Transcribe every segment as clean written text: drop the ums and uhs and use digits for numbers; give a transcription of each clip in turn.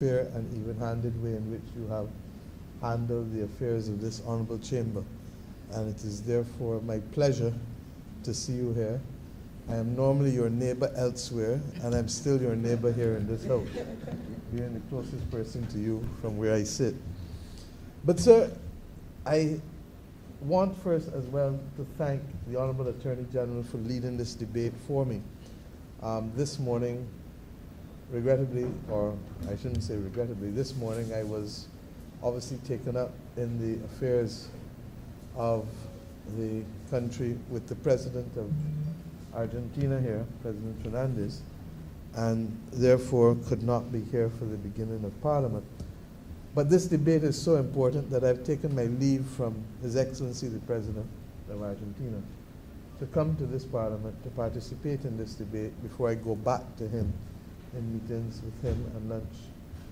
fair and even-handed way in which you have handled the affairs of this honourable chamber. And it is therefore my pleasure to see you here. I am normally your neighbour elsewhere, and I'm still your neighbour here in this house, being the closest person to you from where I sit. But sir, I want first as well to thank the Honourable Attorney General for leading this debate for me. This morning, regrettably, or I shouldn't say regrettably, this morning I was obviously taken up in the affairs of the country with the President of Argentina here, President Fernandez, and therefore could not be here for the beginning of Parliament. But this debate is so important that I've taken my leave from His Excellency the President of Argentina to come to this Parliament to participate in this debate before I go back to him in meetings with him and lunch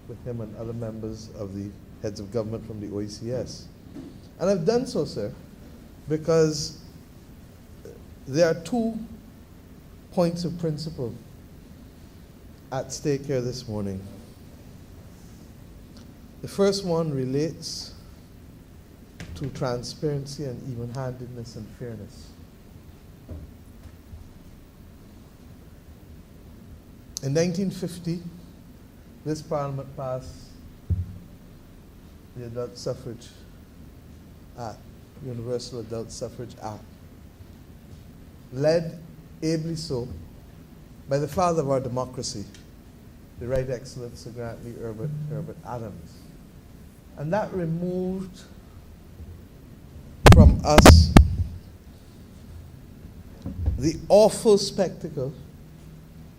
with him and other members of the heads of government from the OECS. And I've done so, sir, because there are 2 points of principle at stake here this morning. The first one relates to transparency and even-handedness and fairness. In 1950, this Parliament passed the Adult Suffrage Act, Universal Adult Suffrage Act, led ably so by the father of our democracy, the Right Excellent Sir Grantley Herbert Adams. And that removed from us the awful spectacle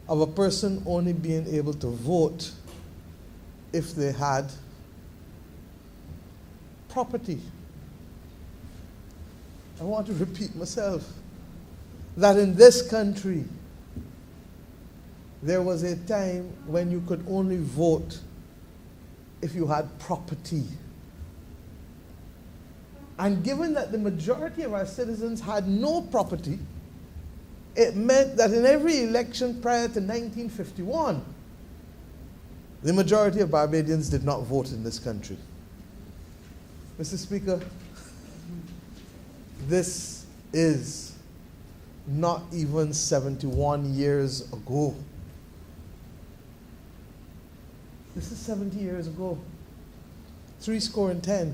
of a person only being able to vote if they had property. I want to repeat myself, that in this country, there was a time when you could only vote if you had property. And given that the majority of our citizens had no property, it meant that in every election prior to 1951, the majority of Barbadians did not vote in this country. Mr. Speaker, this is not even 71 years ago. This is 70 years ago. 70.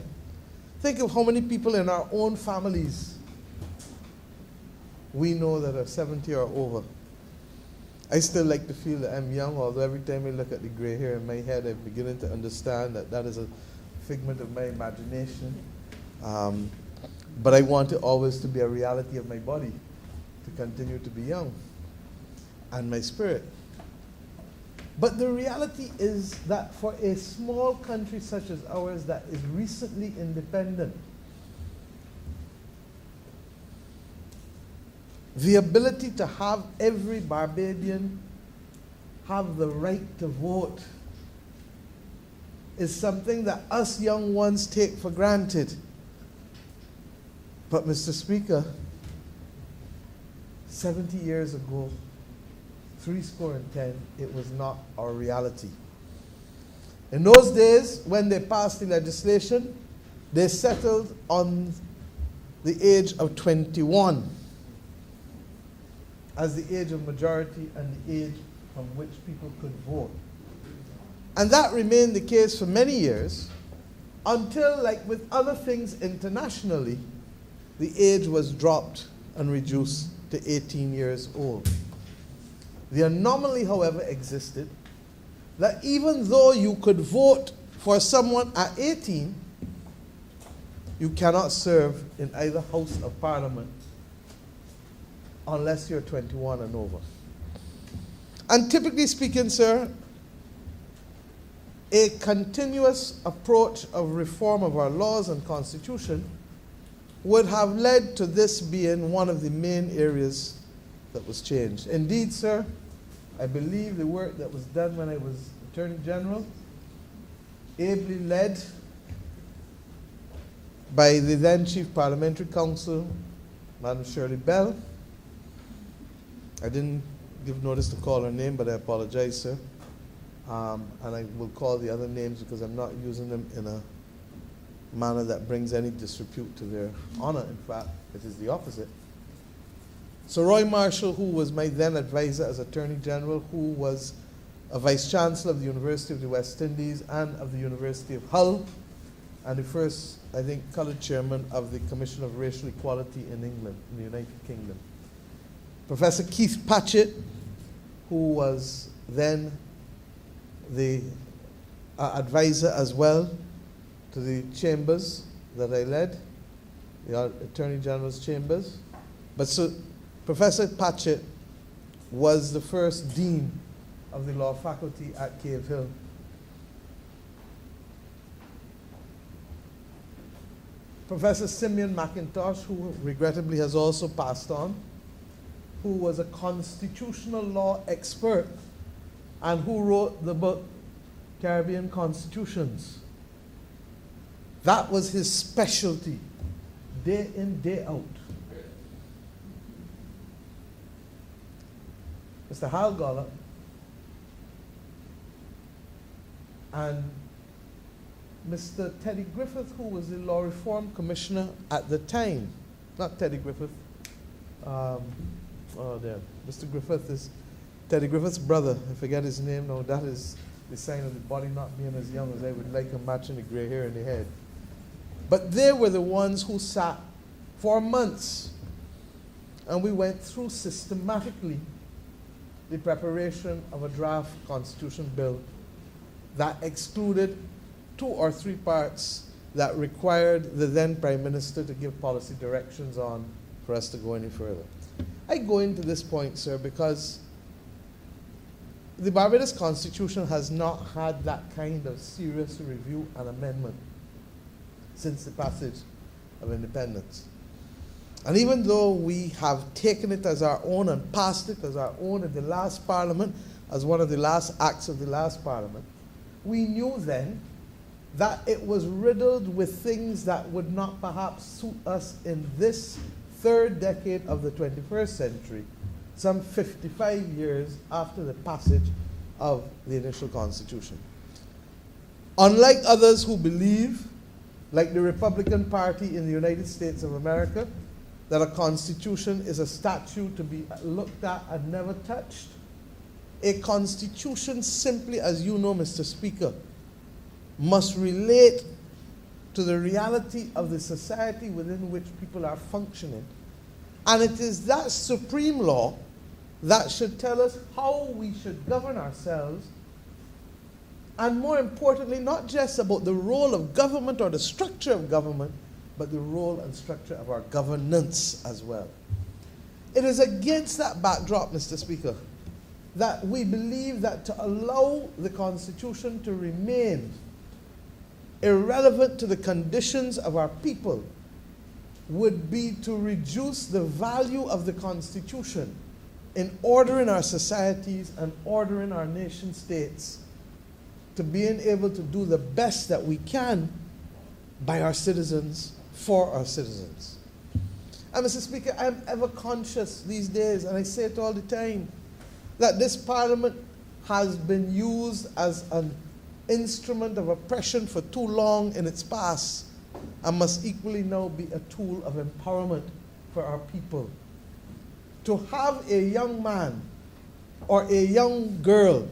Think of how many people in our own families we know that are 70 or over. I still like to feel that I'm young, although every time I look at the gray hair in my head, I'm beginning to understand that that is a figment of my imagination. But I want it always to be a reality of my body, to continue to be young, and my spirit. But the reality is that for a small country such as ours that is recently independent, the ability to have every Barbadian have the right to vote is something that us young ones take for granted. But Mr. Speaker, 70 years ago, 70, it was not our reality. In those days, when they passed the legislation, they settled on the age of 21 as the age of majority and the age from which people could vote. And that remained the case for many years until, like with other things internationally, the age was dropped and reduced to 18 years old. The anomaly, however, existed that even though you could vote for someone at 18, you cannot serve in either House of Parliament unless you're 21 and over. And typically speaking, sir, a continuous approach of reform of our laws and constitution would have led to this being one of the main areas that was changed. Indeed, sir, I believe the work that was done when I was Attorney General, ably led by the then Chief Parliamentary Counsel, Madam Shirley Bell. I didn't give notice to call her name, but I apologize, sir. and I will call the other names because I'm not using them in a manner that brings any disrepute to their honor. In fact, it is the opposite. Sir Roy Marshall, who was my then advisor as Attorney General, who was a Vice Chancellor of the University of the West Indies and of the University of Hull, and the first, I think, colored chairman of the Commission of Racial Equality in England, in the United Kingdom. Professor Keith Patchett, who was then the advisor as well to the chambers that I led, the Attorney General's chambers. But so Professor Patchett was the first dean of the law faculty at Cave Hill. Professor Simeon McIntosh, who regrettably has also passed on, who was a constitutional law expert and who wrote the book Caribbean Constitutions. That was his specialty, day in, day out. Mr. Hal Gollop and Mr. Teddy Griffith, who was the Law Reform Commissioner at the time. Not Teddy Griffith. Mr. Griffith is Teddy Griffith's brother. I forget his name now. That is the sign of the body not being as young as I would like, and matching the gray hair in the head. But they were the ones who sat for months, and we went through systematically the preparation of a draft constitution bill that excluded 2 or 3 parts that required the then Prime Minister to give policy directions on for us to go any further. I go into this point, sir, because the Barbados Constitution has not had that kind of serious review and amendment since the passage of independence. And even though we have taken it as our own and passed it as our own in the last Parliament, as one of the last acts of the last Parliament, we knew then that it was riddled with things that would not perhaps suit us in this third decade of the 21st century, some 55 years after the passage of the initial Constitution. Unlike others who believe, like the Republican Party in the United States of America, that a constitution is a statue to be looked at and never touched, a constitution simply, as you know, Mr. Speaker, must relate to the reality of the society within which people are functioning. And it is that supreme law that should tell us how we should govern ourselves, and more importantly, not just about the role of government or the structure of government, but the role and structure of our governance as well. It is against that backdrop, Mr. Speaker, that we believe that to allow the Constitution to remain irrelevant to the conditions of our people would be to reduce the value of the Constitution in ordering our societies and ordering our nation states to being able to do the best that we can by our citizens, for our citizens. And Mr. Speaker, I am ever conscious these days, and I say it all the time, that this Parliament has been used as an instrument of oppression for too long in its past, and must equally now be a tool of empowerment for our people. To have a young man or a young girl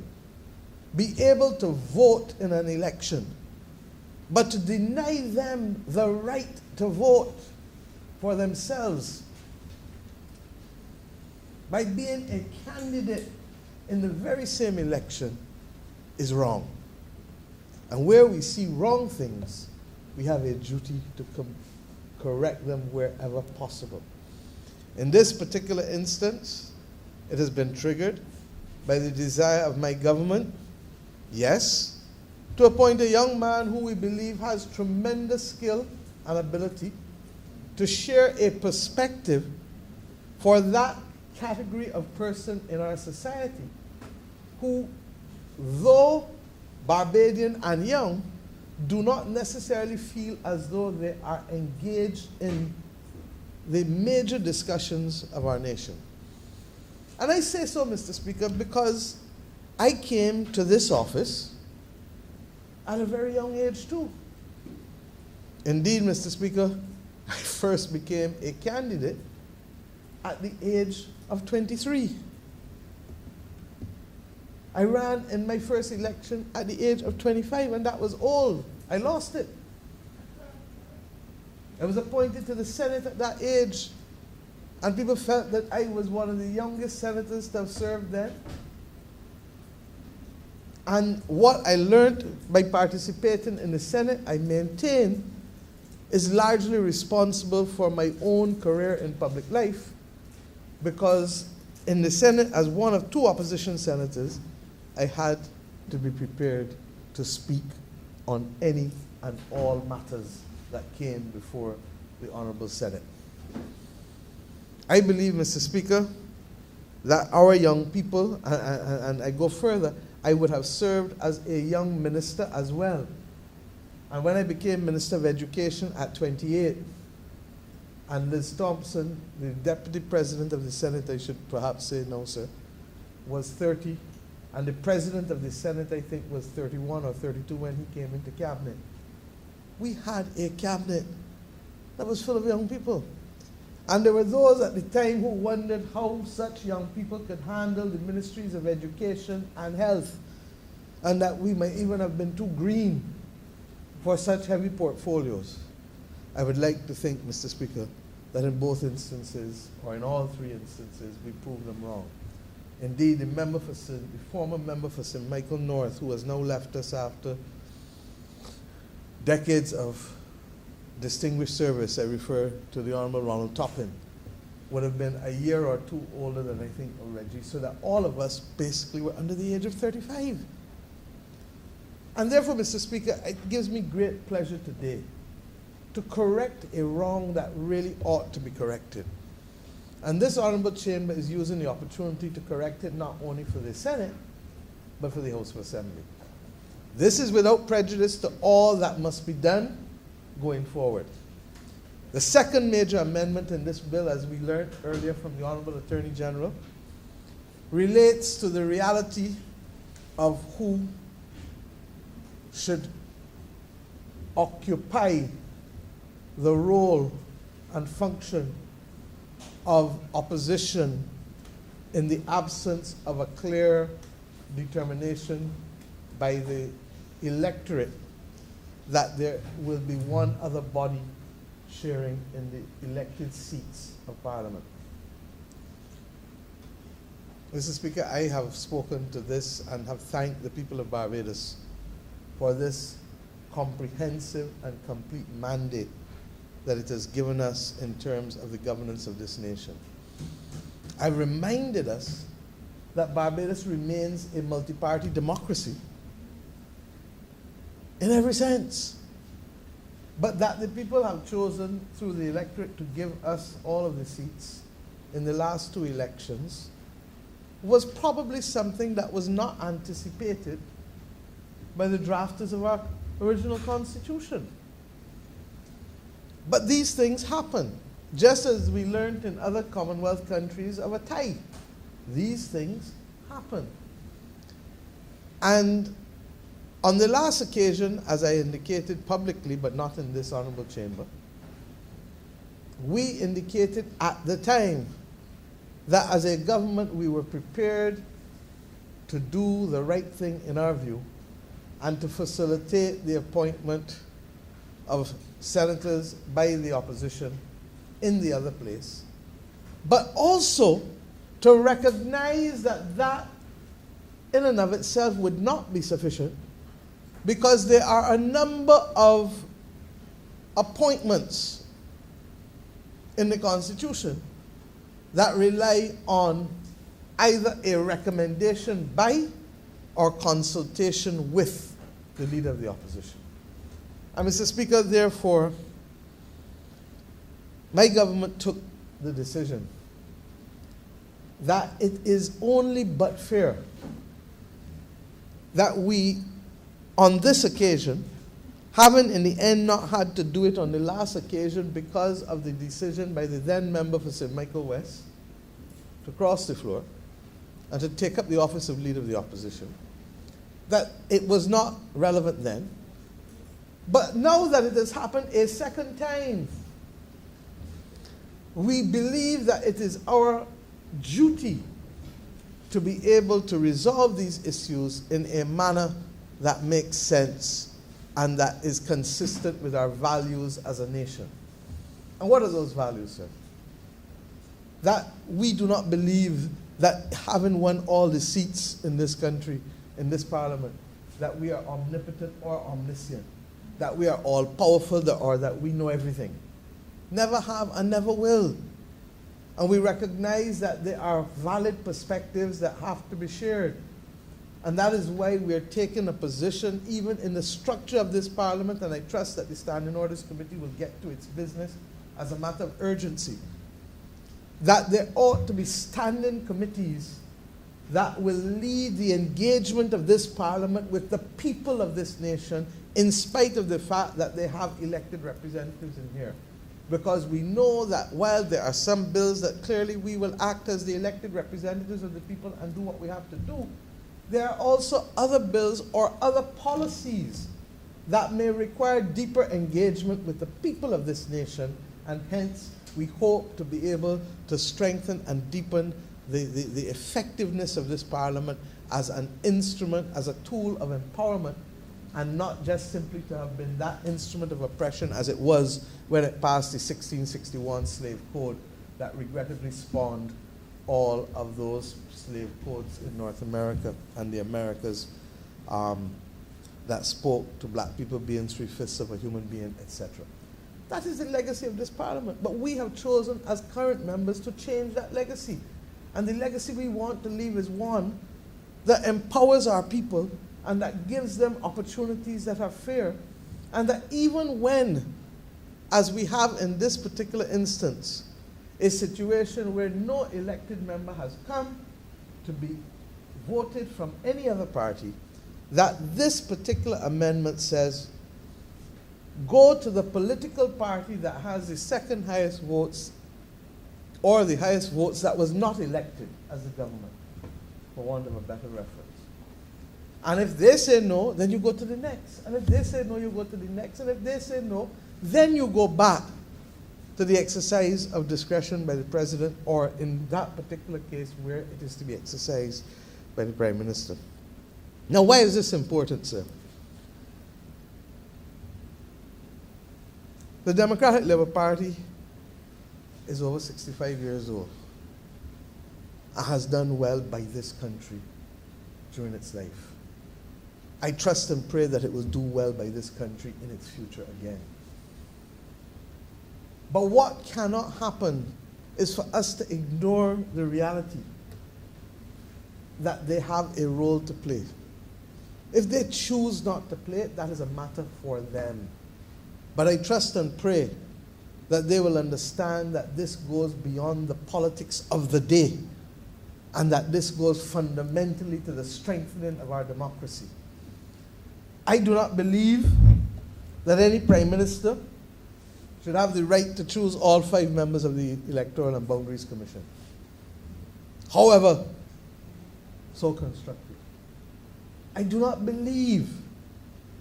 be able to vote in an election, but to deny them the right to vote for themselves by being a candidate in the very same election is wrong. And where we see wrong things, we have a duty to correct them wherever possible. In this particular instance, it has been triggered by the desire of my government, yes, to appoint a young man who we believe has tremendous skill and ability to share a perspective for that category of person in our society who, though Barbadian and young, do not necessarily feel as though they are engaged in the major discussions of our nation. And I say so, Mr. Speaker, because I came to this office at a very young age too. Indeed, Mr. Speaker, I first became a candidate at the age of 23. I ran in my first election at the age of 25, and that was old. I lost it. I was appointed to the Senate at that age, and people felt that I was one of the youngest senators to have served then. And what I learned by participating in the Senate, I maintain, is largely responsible for my own career in public life, because in the Senate, as one of two opposition senators, I had to be prepared to speak on any and all matters that came before the Honourable Senate. I believe, Mr. Speaker, that our young people, and I go further, I would have served as a young minister as well. And when I became Minister of Education at 28, and Liz Thompson, the Deputy President of the Senate, I should perhaps say no, sir, was 30, and the President of the Senate, I think, was 31 or 32 when he came into cabinet. We had a cabinet that was full of young people. And there were those at the time who wondered how such young people could handle the ministries of education and health, and that we might even have been too green for such heavy portfolios. I would like to think, Mr. Speaker, that in both instances, or in all three instances, we proved them wrong. Indeed, the former member for St. Michael North, who has now left us after decades of distinguished service, I refer to the Honourable Ronald Toppin, would have been a year or two older than I think Reggie, so that all of us basically were under the age of 35. And therefore, Mr. Speaker, it gives me great pleasure today to correct a wrong that really ought to be corrected. And this Honourable Chamber is using the opportunity to correct it not only for the Senate, but for the House of Assembly. This is without prejudice to all that must be done going forward. The second major amendment in this bill, as we learned earlier from the Honourable Attorney General, relates to the reality of who should occupy the role and function of opposition in the absence of a clear determination by the electorate that there will be one other body sharing in the elected seats of Parliament. Mr. Speaker, I have spoken to this and have thanked the people of Barbados for this comprehensive and complete mandate that it has given us in terms of the governance of this nation. I reminded us that Barbados remains a multi-party democracy in every sense, but that the people have chosen through the electorate to give us all of the seats in the last two elections was probably something that was not anticipated by the drafters of our original Constitution. But these things happen, just as we learned in other Commonwealth countries of a tie. These things happen. And on the last occasion, as I indicated publicly, but not in this Honourable Chamber, we indicated at the time that as a government we were prepared to do the right thing in our view and to facilitate the appointment of senators by the opposition in the other place, but also to recognize that that in and of itself would not be sufficient, because there are a number of appointments in the Constitution that rely on either a recommendation by or consultation with the leader of the opposition. And Mr. Speaker, therefore, my government took the decision that it is only but fair that we, on this occasion, having in the end not had to do it on the last occasion because of the decision by the then member for St. Michael West to cross the floor, and to take up the office of Leader of the Opposition, that it was not relevant then. But now that it has happened a second time, we believe that it is our duty to be able to resolve these issues in a manner that makes sense and that is consistent with our values as a nation. And what are those values, sir? That we do not believe that having won all the seats in this country, in this parliament, that we are omnipotent or omniscient, that we are all powerful or that we know everything. Never have and never will. And we recognize that there are valid perspectives that have to be shared. And that is why we are taking a position, even in the structure of this parliament, and I trust that the Standing Orders Committee will get to its business as a matter of urgency, that there ought to be standing committees that will lead the engagement of this parliament with the people of this nation, in spite of the fact that they have elected representatives in here. Because we know that while there are some bills that clearly we will act as the elected representatives of the people and do what we have to do, there are also other bills or other policies that may require deeper engagement with the people of this nation, and hence we hope to be able to strengthen and deepen the effectiveness of this parliament as an instrument, as a tool of empowerment, and not just simply to have been that instrument of oppression as it was when it passed the 1661 slave code that regrettably spawned all of those slave codes in North America and the Americas that spoke to black people being three-fifths of a human being, etc. That is the legacy of this parliament. But we have chosen as current members to change that legacy. And the legacy we want to leave is one that empowers our people and that gives them opportunities that are fair, and that even when, as we have in this particular instance, a situation where no elected member has come to be voted from any other party, that this particular amendment says, go to the political party that has the second highest votes or the highest votes that was not elected as the government, for want of a better reference. And if they say no, then you go to the next. And if they say no, you go to the next. And if they say no, then you go back to the exercise of discretion by the president, or in that particular case where it is to be exercised by the prime minister. Now, why is this important, sir? The Democratic Labour Party is over 65 years old and has done well by this country during its life. I trust and pray that it will do well by this country in its future again. But what cannot happen is for us to ignore the reality that they have a role to play. If they choose not to play it, that is a matter for them. But I trust and pray that they will understand that this goes beyond the politics of the day, and that this goes fundamentally to the strengthening of our democracy. I do not believe that any prime minister should have the right to choose all 5 members of the Electoral and Boundaries Commission, however so constructed. I do not believe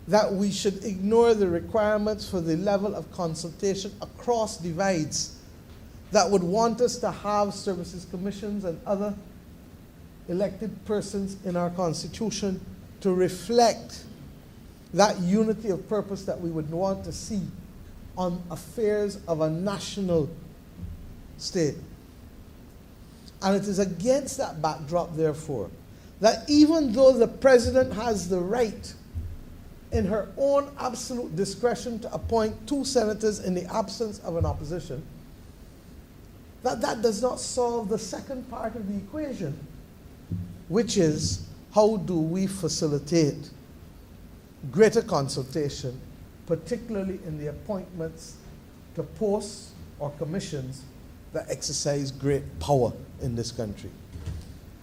that we should ignore the requirements for the level of consultation across divides that would want us to have services commissions and other elected persons in our Constitution to reflect that unity of purpose that we would want to see on affairs of a national state. And it is against that backdrop, therefore, that even though the president has the right in her own absolute discretion to appoint 2 senators in the absence of an opposition, that does not solve the second part of the equation, which is how do we facilitate greater consultation, particularly in the appointments to posts or commissions that exercise great power in this country.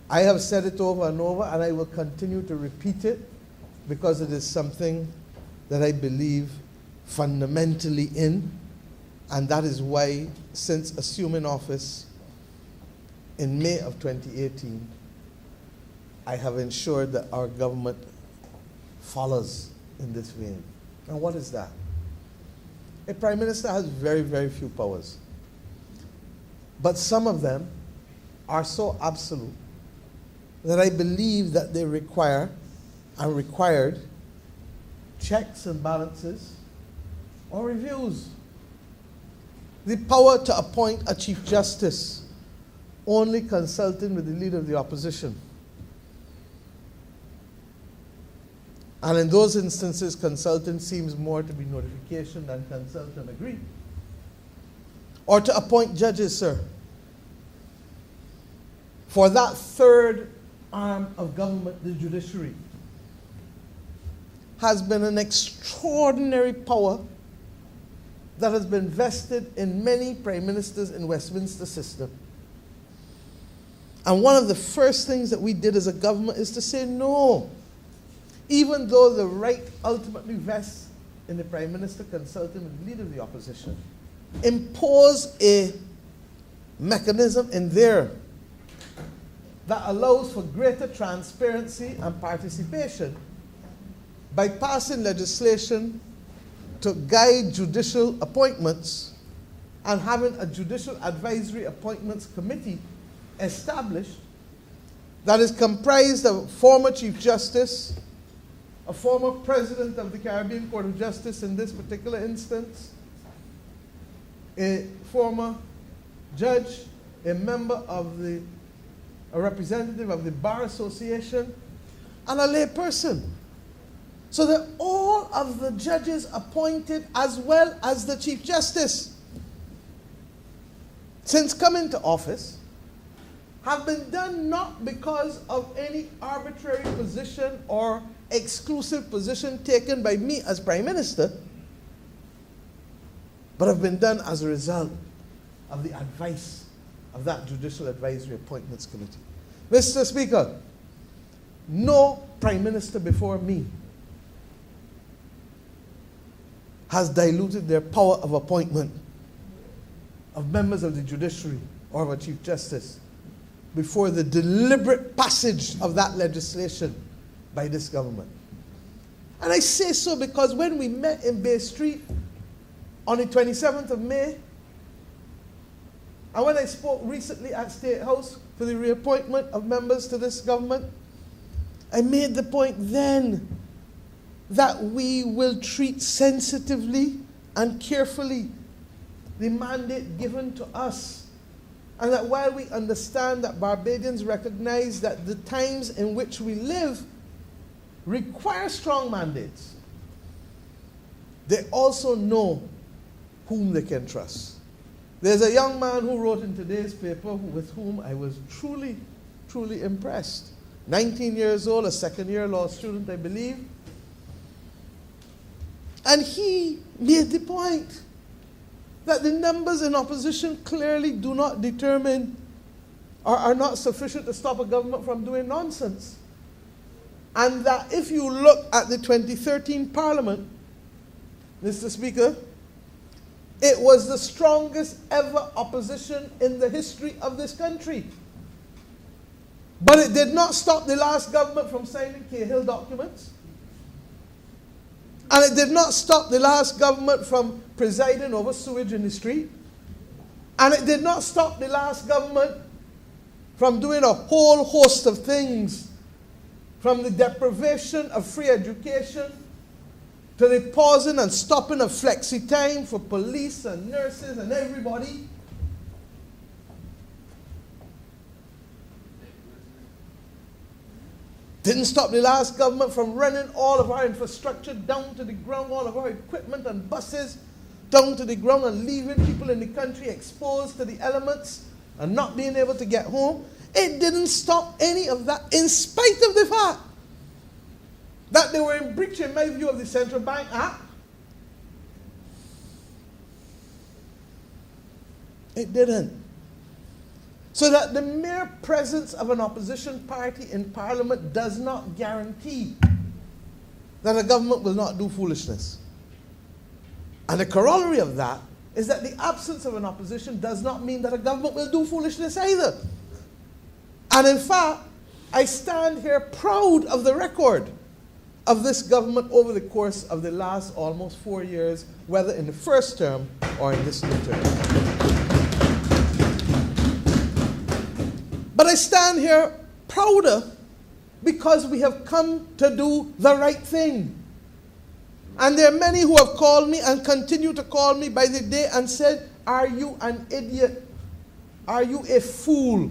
I have said it over and over, and I will continue to repeat it, because it is something that I believe fundamentally in, and that is why, since assuming office in May of 2018, I have ensured that our government follows in this vein. And what is that? A prime minister has very, very few powers. But some of them are so absolute that I believe that they require and required checks and balances or reviews. The power to appoint a Chief Justice only consulting with the leader of the opposition. And in those instances, consulting seems more to be notification than consult and agree. Or to appoint judges, sir. For that third arm of government, the judiciary, has been an extraordinary power that has been vested in many prime ministers in Westminster system. And one of the first things that we did as a government is to say no. Even though the right ultimately vests in the prime minister consulting with the leader of the opposition, impose a mechanism in there that allows for greater transparency and participation by passing legislation to guide judicial appointments and having a judicial advisory appointments committee established that is comprised of a former Chief Justice, a former President of the Caribbean Court of Justice in this particular instance, a former judge, a representative of the Bar Association, and a lay person. So that all of the judges appointed as well as the Chief Justice since coming to office have been done not because of any arbitrary position or exclusive position taken by me as Prime Minister, but have been done as a result of the advice of that Judicial Advisory Appointments Committee. Mr. Speaker, no Prime Minister before me has diluted their power of appointment of members of the judiciary or of a Chief Justice before the deliberate passage of that legislation by this government. And I say so because when we met in Bay Street on the 27th of May, and when I spoke recently at State House for the reappointment of members to this government, I made the point then that we will treat sensitively and carefully the mandate given to us. And that while we understand that Barbadians recognize that the times in which we live require strong mandates, they also know whom they can trust. There's a young man who wrote in today's paper with whom I was truly, truly impressed. 19 years old, a second-year law student, I believe. And he made the point that the numbers in opposition clearly do not determine or are not sufficient to stop a government from doing nonsense. And that if you look at the 2013 Parliament, Mr. Speaker, it was the strongest ever opposition in the history of this country. But it did not stop the last government from signing Cahill documents. And it did not stop the last government from presiding over sewage in the street. And it did not stop the last government from doing a whole host of things, from the deprivation of free education to the pausing and stopping of flexi time for police and nurses and everybody. Didn't stop the last government from running all of our infrastructure down to the ground, all of our equipment and buses down to the ground and leaving people in the country exposed to the elements and not being able to get home. It didn't stop any of that in spite of the fact that they were in breach, in my view, of the Central Bank Act. It didn't. So that the mere presence of an opposition party in Parliament does not guarantee that a government will not do foolishness. And the corollary of that is that the absence of an opposition does not mean that a government will do foolishness either. And in fact, I stand here proud of the record of this government over the course of the last almost 4 years, whether in the first term or in this new term. But I stand here prouder because we have come to do the right thing. And there are many who have called me and continue to call me by the day and said, "Are you an idiot? Are you a fool?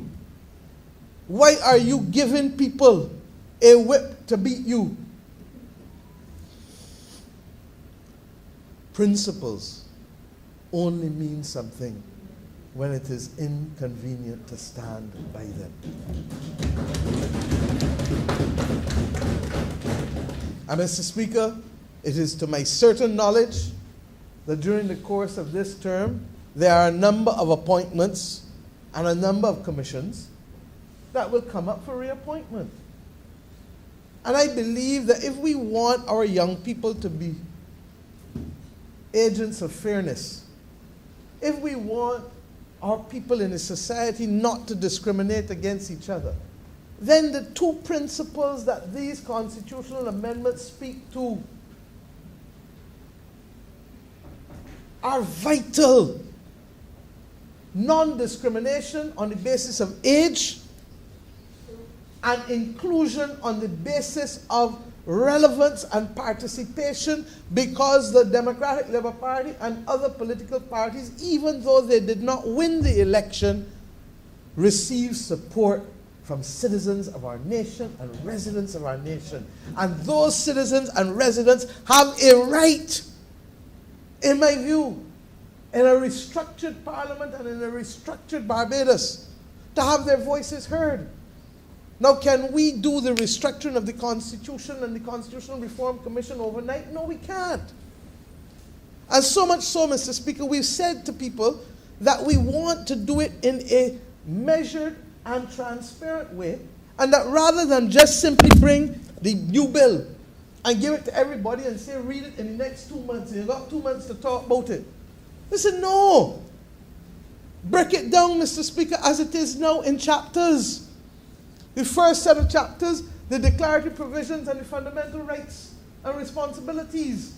Why are you giving people a whip to beat you?" Principles only mean something when it is inconvenient to stand by them. And Mr. Speaker, it is to my certain knowledge that during the course of this term, there are a number of appointments and a number of commissions that will come up for reappointment. And I believe that if we want our young people to be agents of fairness, if we want our people in a society not to discriminate against each other, then the two principles that these constitutional amendments speak to are vital. Non-discrimination on the basis of age and inclusion on the basis of relevance and participation, because the Democratic Labour Party and other political parties, even though they did not win the election, received support from citizens of our nation and residents of our nation. And those citizens and residents have a right, in my view, in a restructured parliament and in a restructured Barbados, to have their voices heard. Now, can we do the restructuring of the Constitution and the Constitutional Reform Commission overnight? No, we can't. And so much so, Mr. Speaker, we've said to people that we want to do it in a measured and transparent way, and that rather than just simply bring the new bill and give it to everybody and say, read it in the next 2 months, and you've got 2 months to talk about it. They said, no. Break it down, Mr. Speaker, as it is now in chapters. The first set of chapters, the declaratory provisions and the fundamental rights and responsibilities.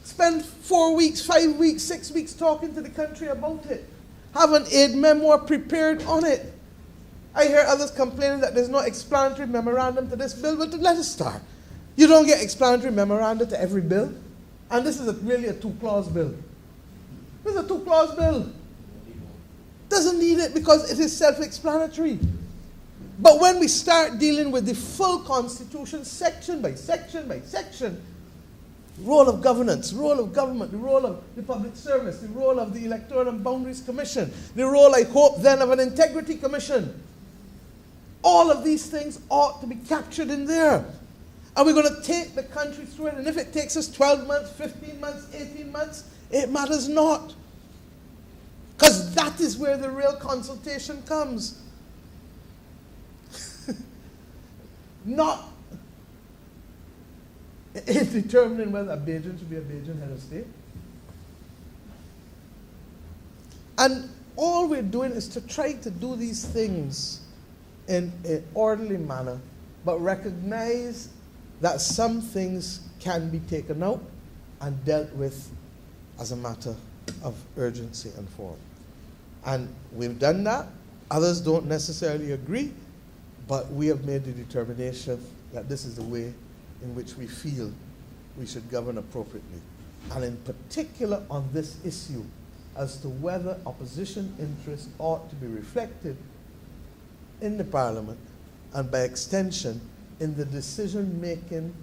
Spend 4 weeks, 5 weeks, 6 weeks talking to the country about it. Have an aid memoir prepared on it. I hear others complaining that there's no explanatory memorandum to this bill, but let us start. You don't get explanatory memoranda to every bill. And this is really a 2-clause bill. This is a 2-clause bill. Doesn't need it because it is self-explanatory. But when we start dealing with the full Constitution, section by section by section, role of governance, role of government, the role of the public service, the role of the Electoral and Boundaries Commission, the role, I hope, then of an Integrity Commission. All of these things ought to be captured in there. And we're going to take the country through it. And if it takes us 12 months, 15 months, 18 months, it matters not. Because that is where the real consultation comes. Not in determining whether a Bajan should be a Bajan head of state. And all we're doing is to try to do these things in an orderly manner, but recognize that some things can be taken out and dealt with as a matter of urgency and form. And we've done that. Others don't necessarily agree, but we have made the determination that this is the way in which we feel we should govern appropriately. And in particular on this issue as to whether opposition interests ought to be reflected in the Parliament and by extension in the decision-making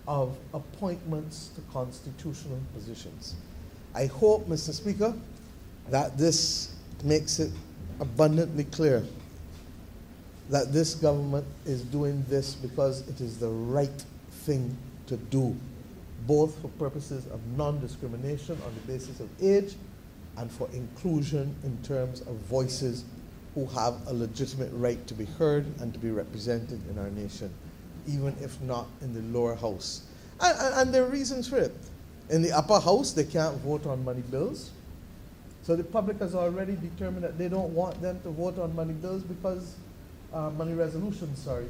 of appointments to constitutional positions. I hope, Mr. Speaker, that this makes it abundantly clear that this government is doing this because it is the right thing to do, both for purposes of non-discrimination on the basis of age and for inclusion in terms of voices who have a legitimate right to be heard and to be represented in our nation, even if not in the lower house. And there are reasons for it. In the upper house, they can't vote on money bills. So the public has already determined that they don't want them to vote on money bills because money resolutions, sorry.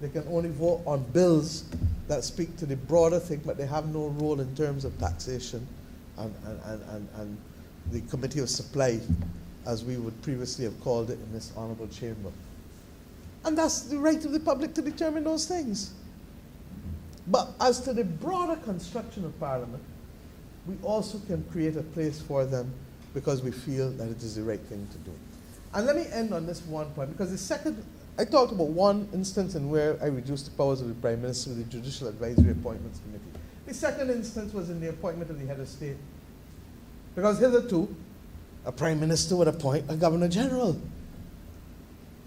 They can only vote on bills that speak to the broader thing, but they have no role in terms of taxation and the Committee of Supply, as we would previously have called it in this honourable chamber. And that's the right of the public to determine those things. But as to the broader construction of Parliament, we also can create a place for them because we feel that it is the right thing to do. And let me end on this one point, because the second, I talked about one instance in where I reduced the powers of the Prime Minister with the Judicial Advisory Appointments Committee. The second instance was in the appointment of the head of state. Because hitherto, a Prime Minister would appoint a Governor General.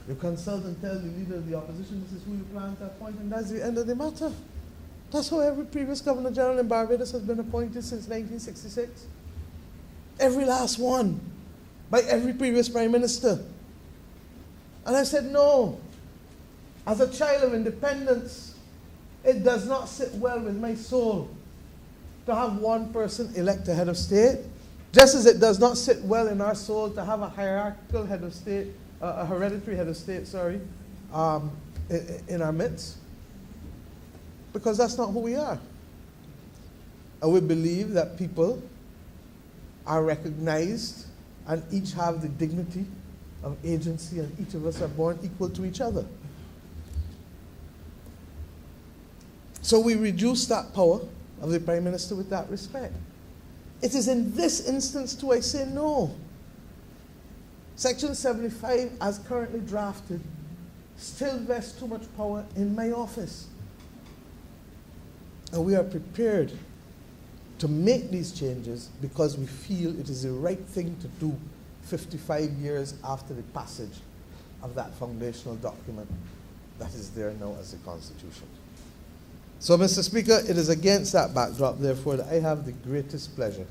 You consult and tell the leader of the opposition, this is who you plan to appoint, and that's the end of the matter. That's how every previous Governor General in Barbados has been appointed since 1966. Every last one, by every previous Prime Minister. And I said, no. As a child of independence, it does not sit well with my soul to have one person elect a head of state, just as it does not sit well in our soul to have a hierarchical head of state, a hereditary head of state, sorry, in our midst. Because that's not who we are. And we believe that people are recognized and each have the dignity of agency, and each of us are born equal to each other. So we reduce that power of the Prime Minister with that respect. It is in this instance too I say no. Section 75, as currently drafted, still vests too much power in my office. And we are prepared to make these changes because we feel it is the right thing to do 55 years after the passage of that foundational document that is there now as the Constitution. So, Mr. Speaker, it is against that backdrop, therefore, that I have the greatest pleasure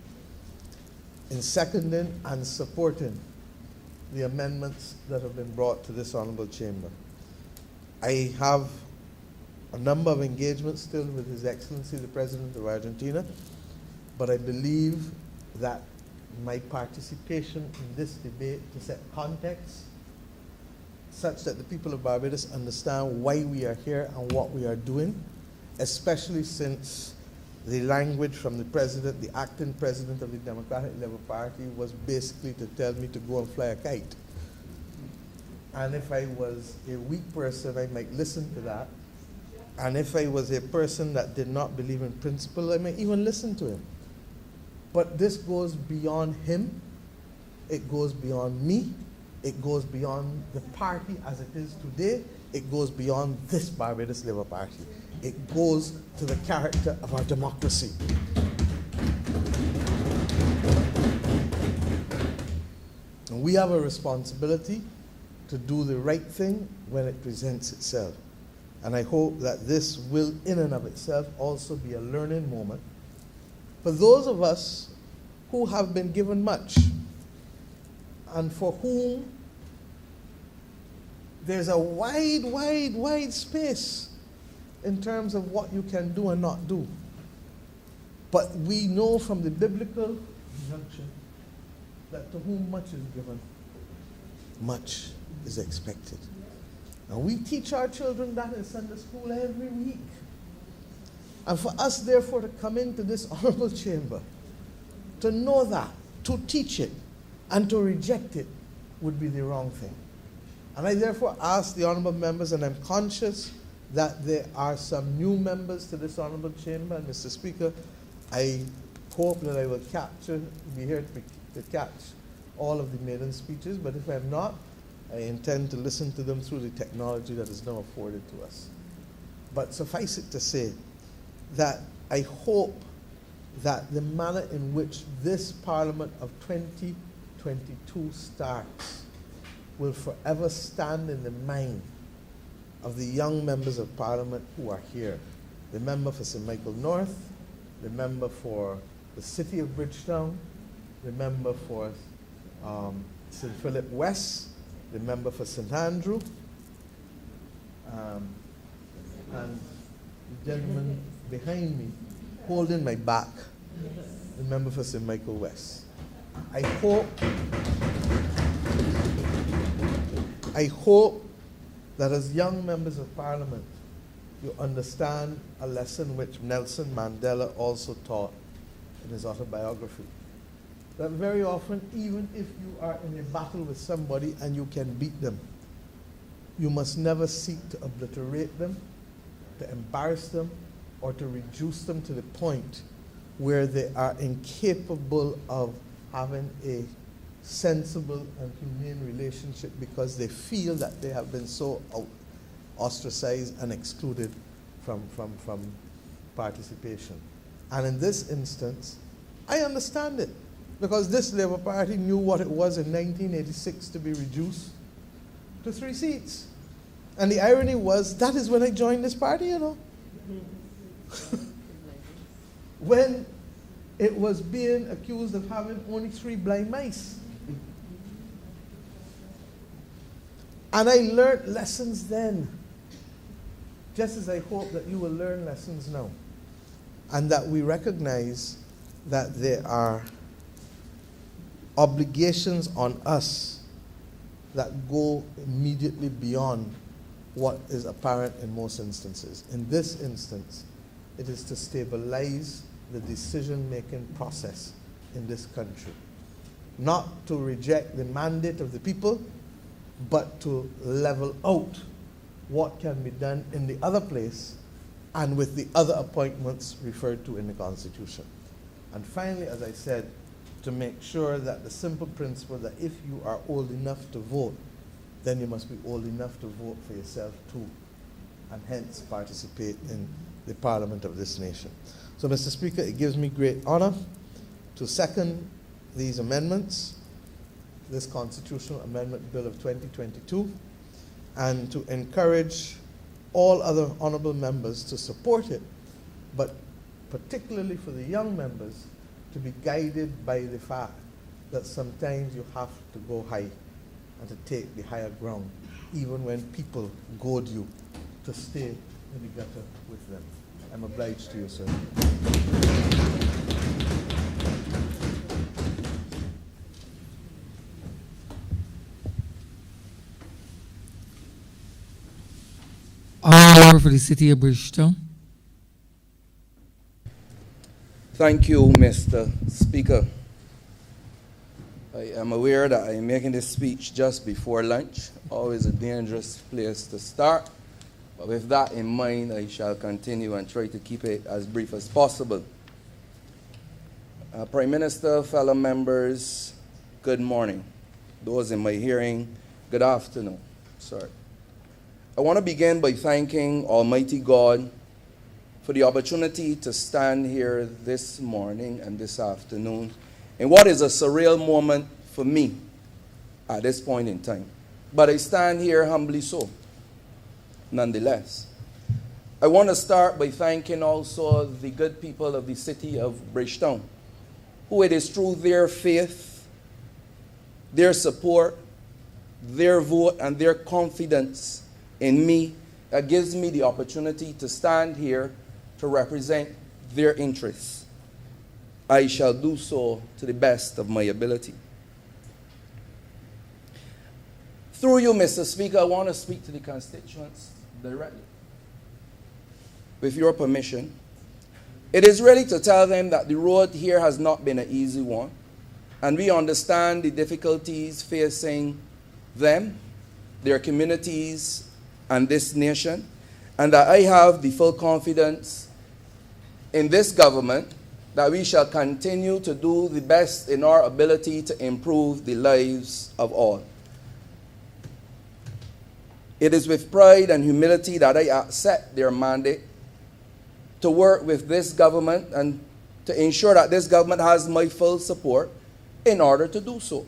in seconding and supporting the amendments that have been brought to this honourable chamber. I have a number of engagements still with His Excellency, the President of Argentina, but I believe that my participation in this debate to set context such that the people of Barbados understand why we are here and what we are doing, especially since the language from the President, the acting President of the Democratic Labour Party, was basically to tell me to go and fly a kite. And if I was a weak person, I might listen to that. And if I was a person that did not believe in principle, I might even listen to him. But this goes beyond him. It goes beyond me. It goes beyond the party as it is today. It goes beyond this Barbados Labour Party. It goes to the character of our democracy. And we have a responsibility to do the right thing when it presents itself. And I hope that this will, in and of itself, also be a learning moment for those of us who have been given much and for whom there's a wide space in terms of what you can do and not do. But we know from the biblical injunction that to whom much is given, much is expected. And we teach our children that in Sunday school every week. And for us, therefore, to come into this honourable chamber, to know that, to teach it, and to reject it would be the wrong thing. And I therefore ask the honourable members, and I'm conscious that there are some new members to this honourable chamber. And Mr. Speaker, I hope that I will be here to catch all of the maiden speeches, but if I'm not, I intend to listen to them through the technology that is now afforded to us. But suffice it to say that I hope that the manner in which this Parliament of 2022 starts will forever stand in the mind of the young members of Parliament who are here. The member for St. Michael North, the member for the City of Bridgetown, the member for St. Philip West, the member for St. Andrew, and the gentleman behind me holding my back, the member for St. Michael West. I hope that as young members of Parliament, you understand a lesson which Nelson Mandela also taught in his autobiography. That very often, even if you are in a battle with somebody and you can beat them, you must never seek to obliterate them, to embarrass them, or to reduce them to the point where they are incapable of having a sensible and humane relationship because they feel that they have been so ostracized and excluded from participation. And in this instance, I understand it, because this Labour Party knew what it was in 1986 to be reduced to 3 seats. And the irony was, that is when I joined this party, you know. When it was being accused of having only 3 blind mice. And I learned lessons then, just as I hope that you will learn lessons now. And that we recognize that there are obligations on us that go immediately beyond what is apparent in most instances. In this instance, it is to stabilize the decision-making process in this country. Not to reject the mandate of the people, but to level out what can be done in the other place and with the other appointments referred to in the Constitution. And finally, as I said, to make sure that the simple principle that if you are old enough to vote, then you must be old enough to vote for yourself too, and hence participate in the Parliament of this nation. So, Mr. Speaker, it gives me great honor to second these amendments, this Constitutional Amendment Bill of 2022, and to encourage all other honourable members to support it, but particularly for the young members to be guided by the fact that sometimes you have to go high and to take the higher ground, even when people goad you to stay in the gutter with them. I'm obliged to you, sir. Honourable for the City of Bridgetown. Thank you, Mr. Speaker. I am aware that I am making this speech just before lunch, always a dangerous place to start. But with that in mind, I shall continue and try to keep it as brief as possible. Prime Minister, fellow members, good morning. Those in my hearing, good afternoon. Sorry. I want to begin by thanking Almighty God for the opportunity to stand here this morning and this afternoon in what is a surreal moment for me at this point in time. But I stand here humbly so, nonetheless. I want to start by thanking also the good people of the city of Bridgetown, who it is through their faith, their support, their vote, and their confidence in me that gives me the opportunity to stand here to represent their interests. I shall do so to the best of my ability. Through you, Mr. Speaker, I want to speak to the constituents directly. With your permission, it is really to tell them that the road here has not been an easy one, and we understand the difficulties facing them, their communities, and this nation, and that I have the full confidence in this government that we shall continue to do the best in our ability to improve the lives of all. It is with pride and humility that I accept their mandate to work with this government and to ensure that this government has my full support in order to do so.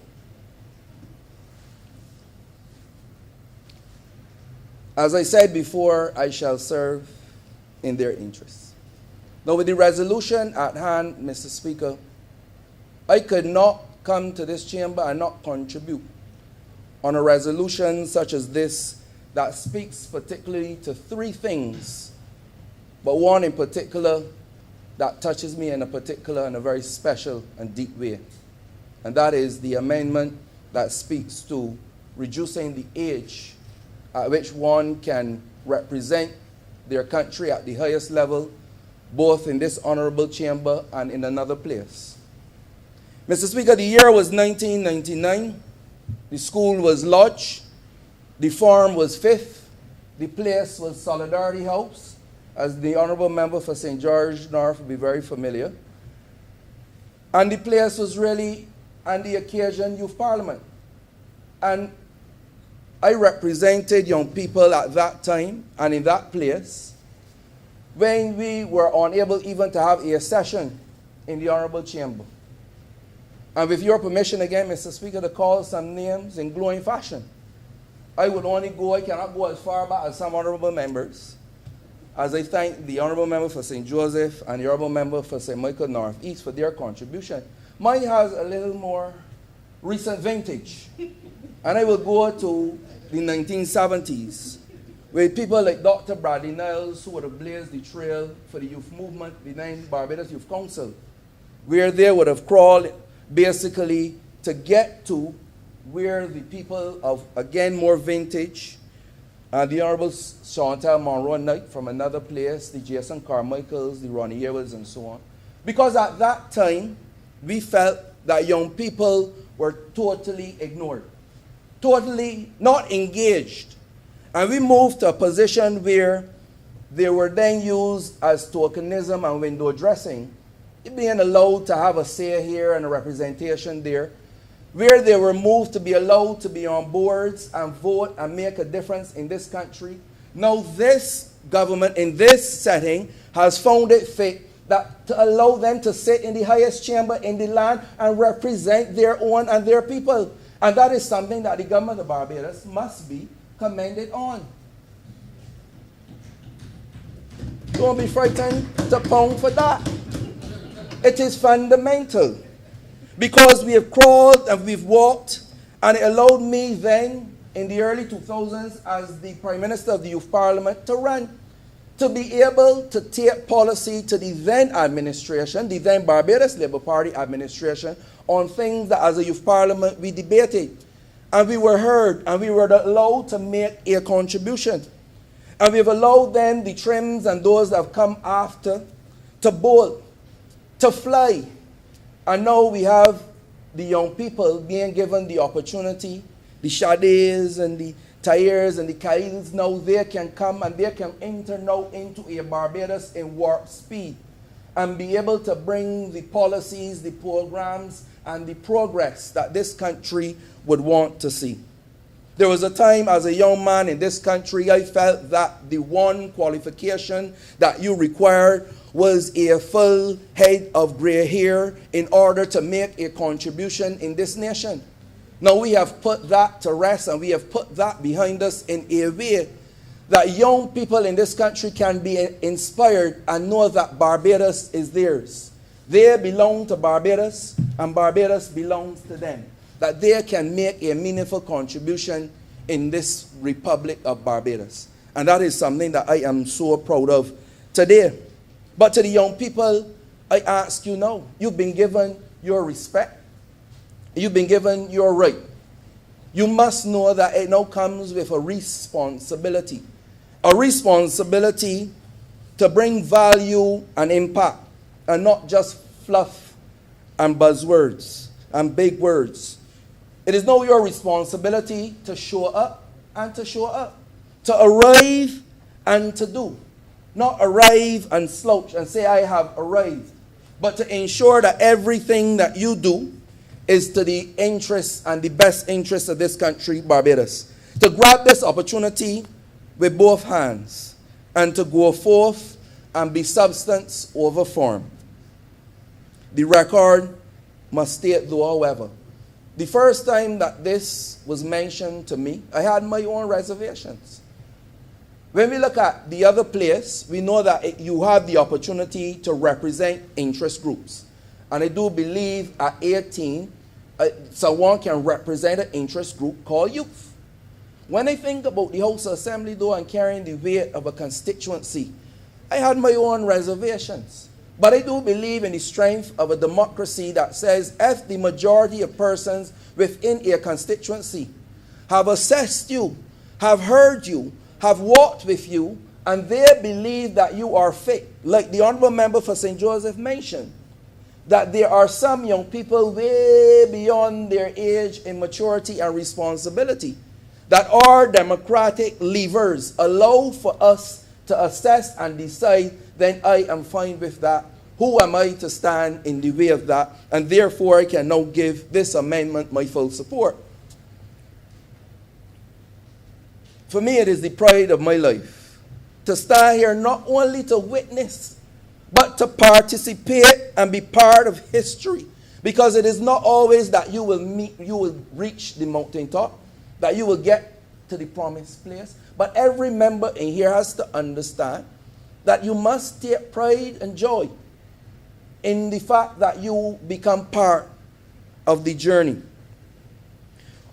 As I said before, I shall serve in their interests. Now, with the resolution at hand, Mr. Speaker, I could not come to this chamber and not contribute on a resolution such as this that speaks particularly to 3 things, but one in particular that touches me in a particular and a very special and deep way. And that is the amendment that speaks to reducing the age at which one can represent their country at the highest level, both in this honorable chamber and in another place. Mr. Speaker, the year was 1999. The school was lodged. The farm was 5th. The place was Solidarity House, as the honorable member for St. George North will be very familiar. And the place was really, on the occasion, Youth Parliament. And I represented young people at that time and in that place when we were unable even to have a session in the Honourable Chamber. And with your permission again, Mr. Speaker, to call some names in glowing fashion. I cannot go as far back as some honourable members, as I thank the honourable member for St. Joseph and the honourable member for St. Michael North East for their contribution. Mine has a little more recent vintage. And I will go to the 1970s, with people like Dr. Bradley Niles, who would have blazed the trail for the youth movement behind Barbados Youth Council, where they would have crawled basically to get to where the people of, again, more vintage, the Honourable Chantal Monroe Knight from another place, the Jason Carmichaels, the Ronnie Ewells, and so on. Because at that time, we felt that young people were totally ignored, totally not engaged. And we moved to a position where they were then used as tokenism and window dressing, being allowed to have a say here and a representation there, where they were moved to be allowed to be on boards and vote and make a difference in this country. Now this government in this setting has found it fit that to allow them to sit in the highest chamber in the land and represent their own and their people. And that is something that the government of Barbados must be commended on. Don't be frightened to pound for that. It is fundamental. Because we have crawled and we've walked, and it allowed me then, in the early 2000s, as the Prime Minister of the Youth Parliament, to run, to be able to take policy to the then administration, the then Barbados Labour Party administration, on things that as a Youth Parliament we debated. And we were heard, and we were allowed to make a contribution. And we've allowed then the trims and those that have come after to bolt, to fly. And now we have the young people being given the opportunity, the Shades and the Tyres and the Khalils, now they can come and they can enter now into a Barbados in warp speed and be able to bring the policies, the programs, and the progress that this country would want to see. There was a time as a young man in this country, I felt that the one qualification that you required was a full head of gray hair in order to make a contribution in this nation. Now we have put that to rest and we have put that behind us in a way that young people in this country can be inspired and know that Barbados is theirs. They belong to Barbados and Barbados belongs to them. That they can make a meaningful contribution in this Republic of Barbados. And that is something that I am so proud of today. But to the young people, I ask you now, you've been given your respect. You've been given your right. You must know that it now comes with a responsibility. A responsibility to bring value and impact, and not just fluff and buzzwords and big words. It is now your responsibility to show up and to show up. To arrive and to do. Not arrive and slouch and say, I have arrived. But to ensure that everything that you do is to the interests and the best interests of this country, Barbados. To grab this opportunity with both hands and to go forth and be substance over form. The record must state, though, however, the first time that this was mentioned to me, I had my own reservations. When we look at the other place, we know that you have the opportunity to represent interest groups. And I do believe at 18, someone can represent an interest group called youth. When I think about the House of Assembly, though, and carrying the weight of a constituency, I had my own reservations. But I do believe in the strength of a democracy that says if the majority of persons within a constituency have assessed you have heard you, have walked with you, and they believe that you are fit. Like the Honourable Member for St. Joseph mentioned, that there are some young people way beyond their age in maturity and responsibility, that our democratic levers allow for us to assess and decide, then I am fine with that. Who am I to stand in the way of that? And therefore, I can now give this amendment my full support. For me, it is the pride of my life to stand here not only to witness, but to participate and be part of history. Because it is not always that you will reach the mountaintop, that you will get to the promised place. But every member in here has to understand that you must take pride and joy in the fact that you become part of the journey.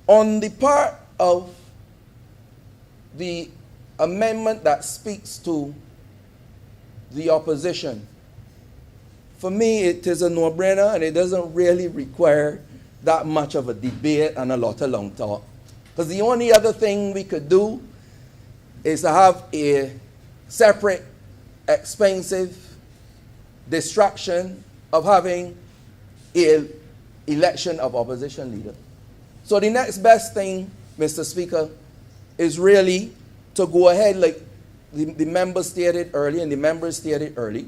On the part of the amendment that speaks to the opposition, for me it is a no-brainer, and it doesn't really require that much of a debate and a lot of long talk. Because the only other thing we could do is to have a separate, expensive distraction of having an election of opposition leader. So the next best thing, Mr. Speaker, is really to go ahead, like the member stated earlier and the members stated earlier,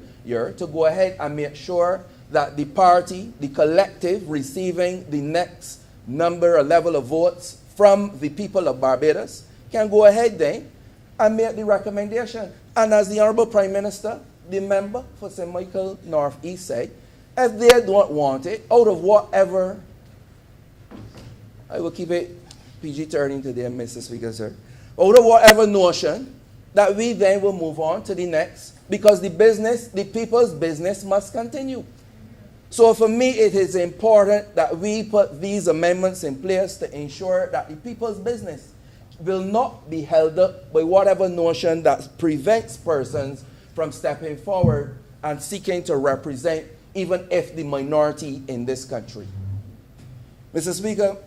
to go ahead and make sure that the party, the collective, receiving the next number or level of votes from the people of Barbados, can go ahead then and make the recommendation. And as the Honourable Prime Minister, the member for St. Michael North East said, if they don't want it, out of whatever, I will keep it PG-13 today, Mr. Speaker, sir, out of whatever notion, that we then will move on to the next, because the business, the people's business must continue. So for me, it is important that we put these amendments in place to ensure that the people's business will not be held up by whatever notion that prevents persons from stepping forward and seeking to represent even if the minority in this country. Mr. Speaker,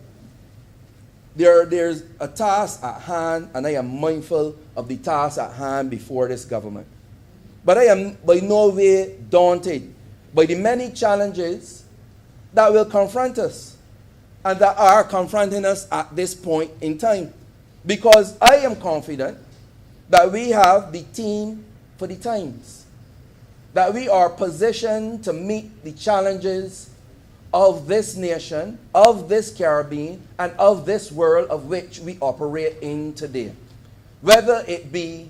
there's a task at hand, and I am mindful of the task at hand before this government. But I am by no way daunted by the many challenges that will confront us and that are confronting us at this point in time. Because I am confident that we have the team for the times, that we are positioned to meet the challenges of this nation, of this Caribbean, and of this world of which we operate in today. Whether it be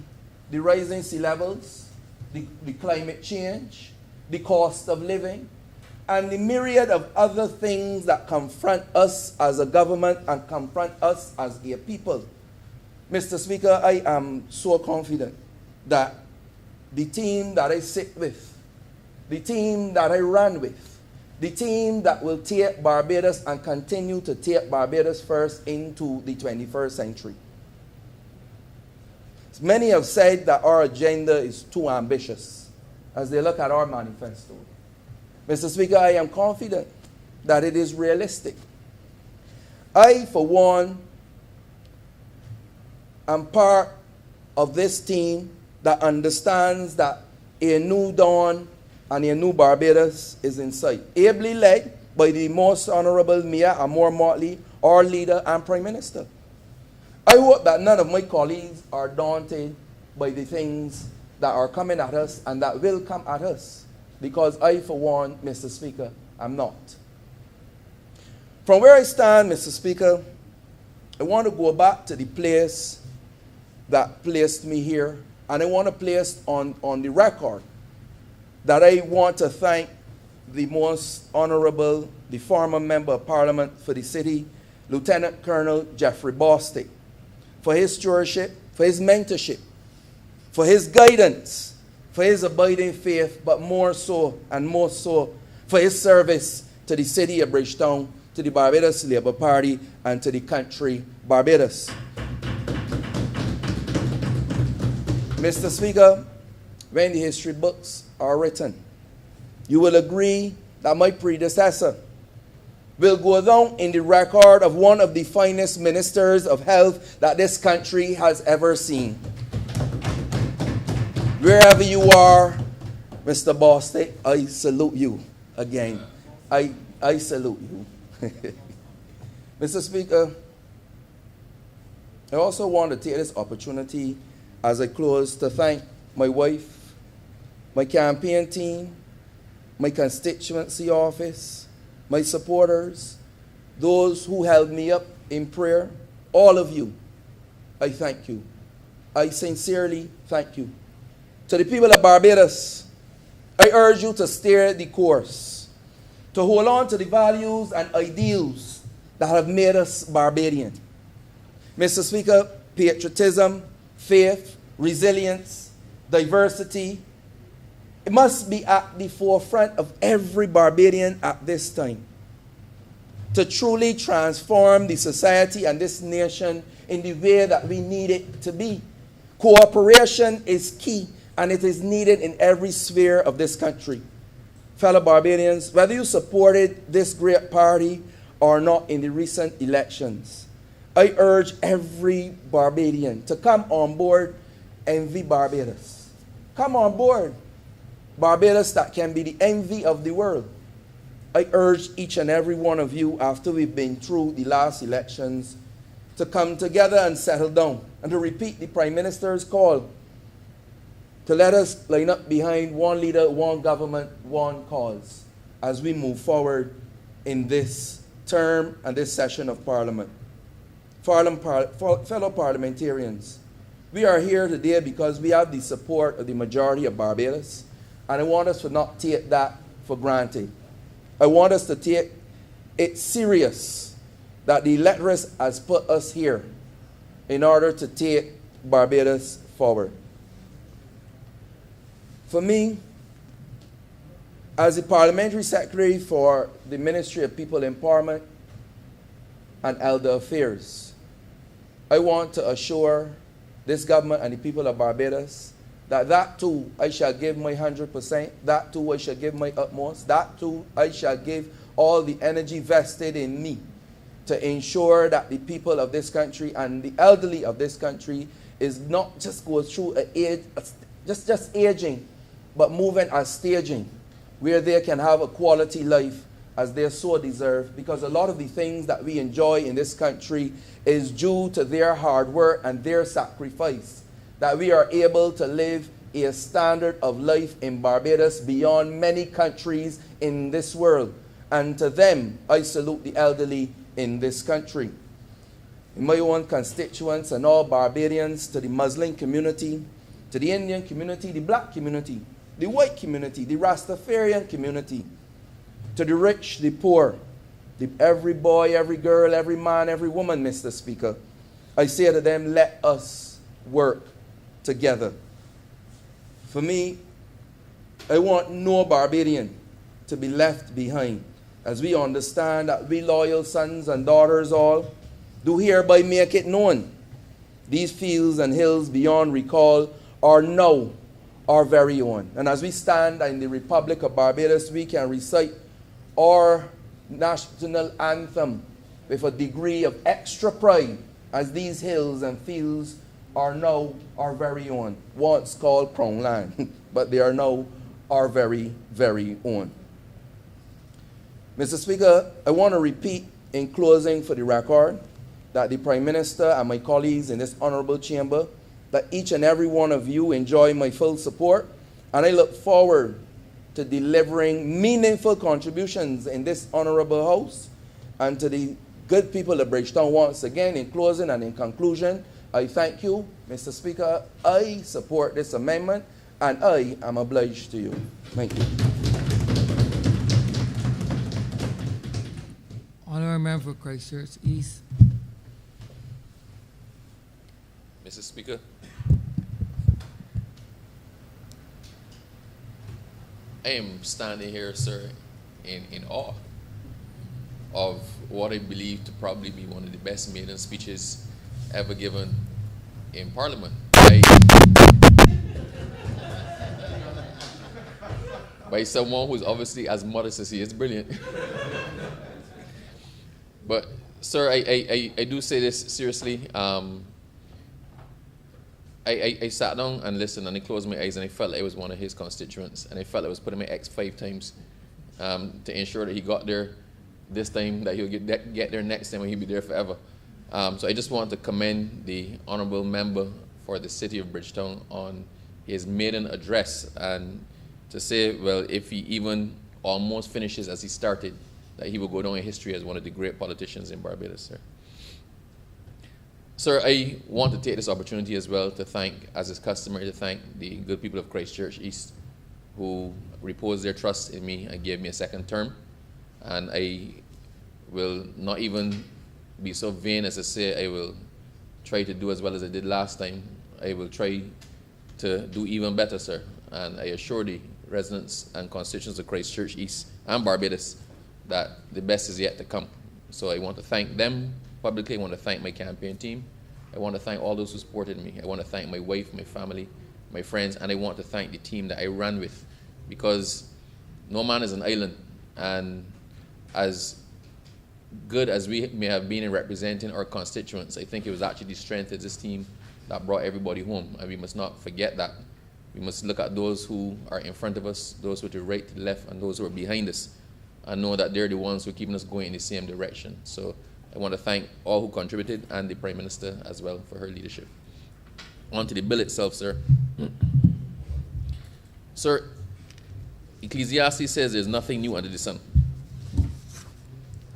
the rising sea levels, the climate change, the cost of living, and the myriad of other things that confront us as a government and confront us as a people. Mr. Speaker, I am so confident that the team that I sit with, the team that I run with, the team that will take Barbados and continue to take Barbados first into the 21st century. Many have said that our agenda is too ambitious as they look at our manifesto. Mr. Speaker, I am confident that it is realistic. I, for one, am part of this team that understands that a new dawn and a new Barbados is in sight, ably led by the Most Honourable Mia Amor Motley, our leader and Prime Minister. I hope that none of my colleagues are daunted by the things that are coming at us and that will come at us, because I, for one, Mr. Speaker, am not. From where I stand, Mr. Speaker, I want to go back to the place that placed me here, and I want to place on the record that I want to thank the Most Honourable, the former Member of Parliament for the city, Lieutenant Colonel Jeffrey Bostick, for his stewardship, for his mentorship, for his guidance, for his abiding faith, but more so and more so for his service to the city of Bridgetown, to the Barbados Labour Party, and to the country Barbados. Mr. Speaker, when the history books are written, you will agree that my predecessor, will go down in the record of one of the finest ministers of health that this country has ever seen. Wherever you are, Mr. Bostic, I salute you again. I salute you. Mr. Speaker, I also want to take this opportunity as I close to thank my wife, my campaign team, my constituency office, my supporters, those who held me up in prayer, all of you, I thank you. I sincerely thank you. To the people of Barbados, I urge you to steer the course, to hold on to the values and ideals that have made us Barbadian. Mr. Speaker, patriotism, faith, resilience, diversity, it must be at the forefront of every Barbadian at this time. To truly transform the society and this nation in the way that we need it to be. Cooperation is key, and it is needed in every sphere of this country. Fellow Barbadians, whether you supported this great party or not in the recent elections, I urge every Barbadian to come on board Envy Barbados. Come on board. Barbados that can be the envy of the world. I urge each and every one of you, after we've been through the last elections, to come together and settle down and to repeat the Prime Minister's call to let us line up behind one leader, one government, one cause as we move forward in this term and this session of Parliament. Fellow parliamentarians, we are here today because we have the support of the majority of Barbados, and I want us to not take that for granted. I want us to take it serious that the electorate has put us here in order to take Barbados forward. For me, as the Parliamentary Secretary for the Ministry of People Empowerment and Elder Affairs, I want to assure this government and the people of Barbados that too I shall give my 100%, that too I shall give my utmost, that too I shall give all the energy vested in me to ensure that the people of this country and the elderly of this country is not just go through just aging, but moving and staging where they can have a quality life as they so deserve, because a lot of the things that we enjoy in this country is due to their hard work and their sacrifice, that we are able to live a standard of life in Barbados beyond many countries in this world. And to them, I salute the elderly in this country. In my own constituents and all Barbadians, to the Muslim community, to the Indian community, the black community, the white community, the Rastafarian community, to the rich, the poor, every boy, every girl, every man, every woman, Mr. Speaker, I say to them, let us work together. For me, I want no Barbadian to be left behind, as we understand that we loyal sons and daughters all do hereby make it known. These fields and hills beyond recall are now our very own. And as we stand in the Republic of Barbados, we can recite our national anthem with a degree of extra pride, as these hills and fields are now our very own. Once called Crown Land, but they are now our very, very own. Mr. Speaker, I want to repeat in closing for the record that the Prime Minister and my colleagues in this honorable chamber, that each and every one of you enjoy my full support, and I look forward to delivering meaningful contributions in this honorable house. And to the good people of Bridgetown, once again, in closing and in conclusion, I thank you, Mr. Speaker. I support this amendment, and I am obliged to you. Thank you. Honourable Member for Christchurch East. Mr. Speaker, I am standing here, sir, in awe of what I believe to probably be one of the best maiden speeches ever given in Parliament by someone who's obviously as modest as he is brilliant. But, sir, I do say this seriously. I sat down and listened, and I closed my eyes, and I felt like I was one of his constituents, and I felt I was putting my ex 5 times to ensure that he got there this time, that he'll get there next time, and he'll be there forever. So I just want to commend the honourable member for the city of Bridgetown on his maiden address, and to say, well, if he even almost finishes as he started, that he will go down in history as one of the great politicians in Barbados, sir. Sir, I want to take this opportunity as well to thank, as is customary, to thank the good people of Christchurch East who reposed their trust in me and gave me a second term. And I will not even be so vain as to say I will try to do as well as I did last time. I will try to do even better, sir. And I assure the residents and constituents of Christchurch East and Barbados that the best is yet to come. So I want to thank them publicly. I want to thank my campaign team. I want to thank all those who supported me. I want to thank my wife, my family, my friends, and I want to thank the team that I ran with, because no man is an island. And as good as we may have been in representing our constituents, I think it was actually the strength of this team that brought everybody home, and we must not forget that. We must look at those who are in front of us, those who are to the right, to the left, and those who are behind us, and know that they're the ones who are keeping us going in the same direction. So I want to thank all who contributed, and the Prime Minister as well for her leadership. On to the bill itself, sir. Sir, Ecclesiastes says there's nothing new under the sun.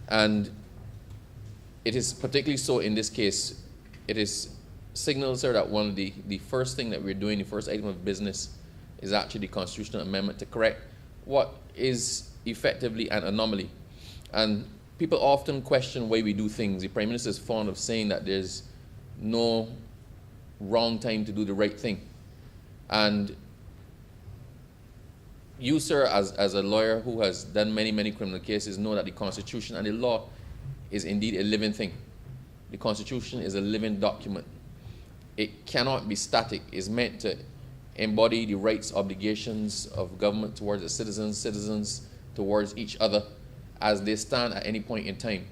And it is particularly so in this case. It is signaled, sir, that one of the first thing that we're doing, the first item of business, is actually the constitutional amendment to correct what is effectively an anomaly. And people often question why we do things. The Prime Minister is fond of saying that there's no wrong time to do the right thing. And you, sir, as a lawyer who has done many, many criminal cases, know that the Constitution and the law is indeed a living thing. The Constitution is a living document. It cannot be static. It's meant to embody the rights, obligations of government towards the citizens towards each other as they stand at any point in time.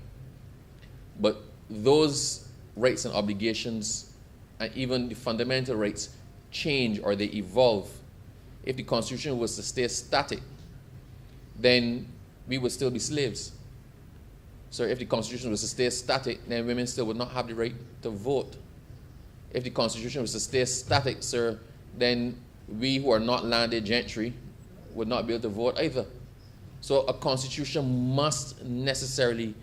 But those rights and obligations, and even the fundamental rights, change or they evolve. If the Constitution was to stay static, then we would still be slaves. So if the Constitution was to stay static, then women still would not have the right to vote. If the Constitution was to stay static, sir, then we who are not landed gentry would not be able to vote either. So a constitution must necessarily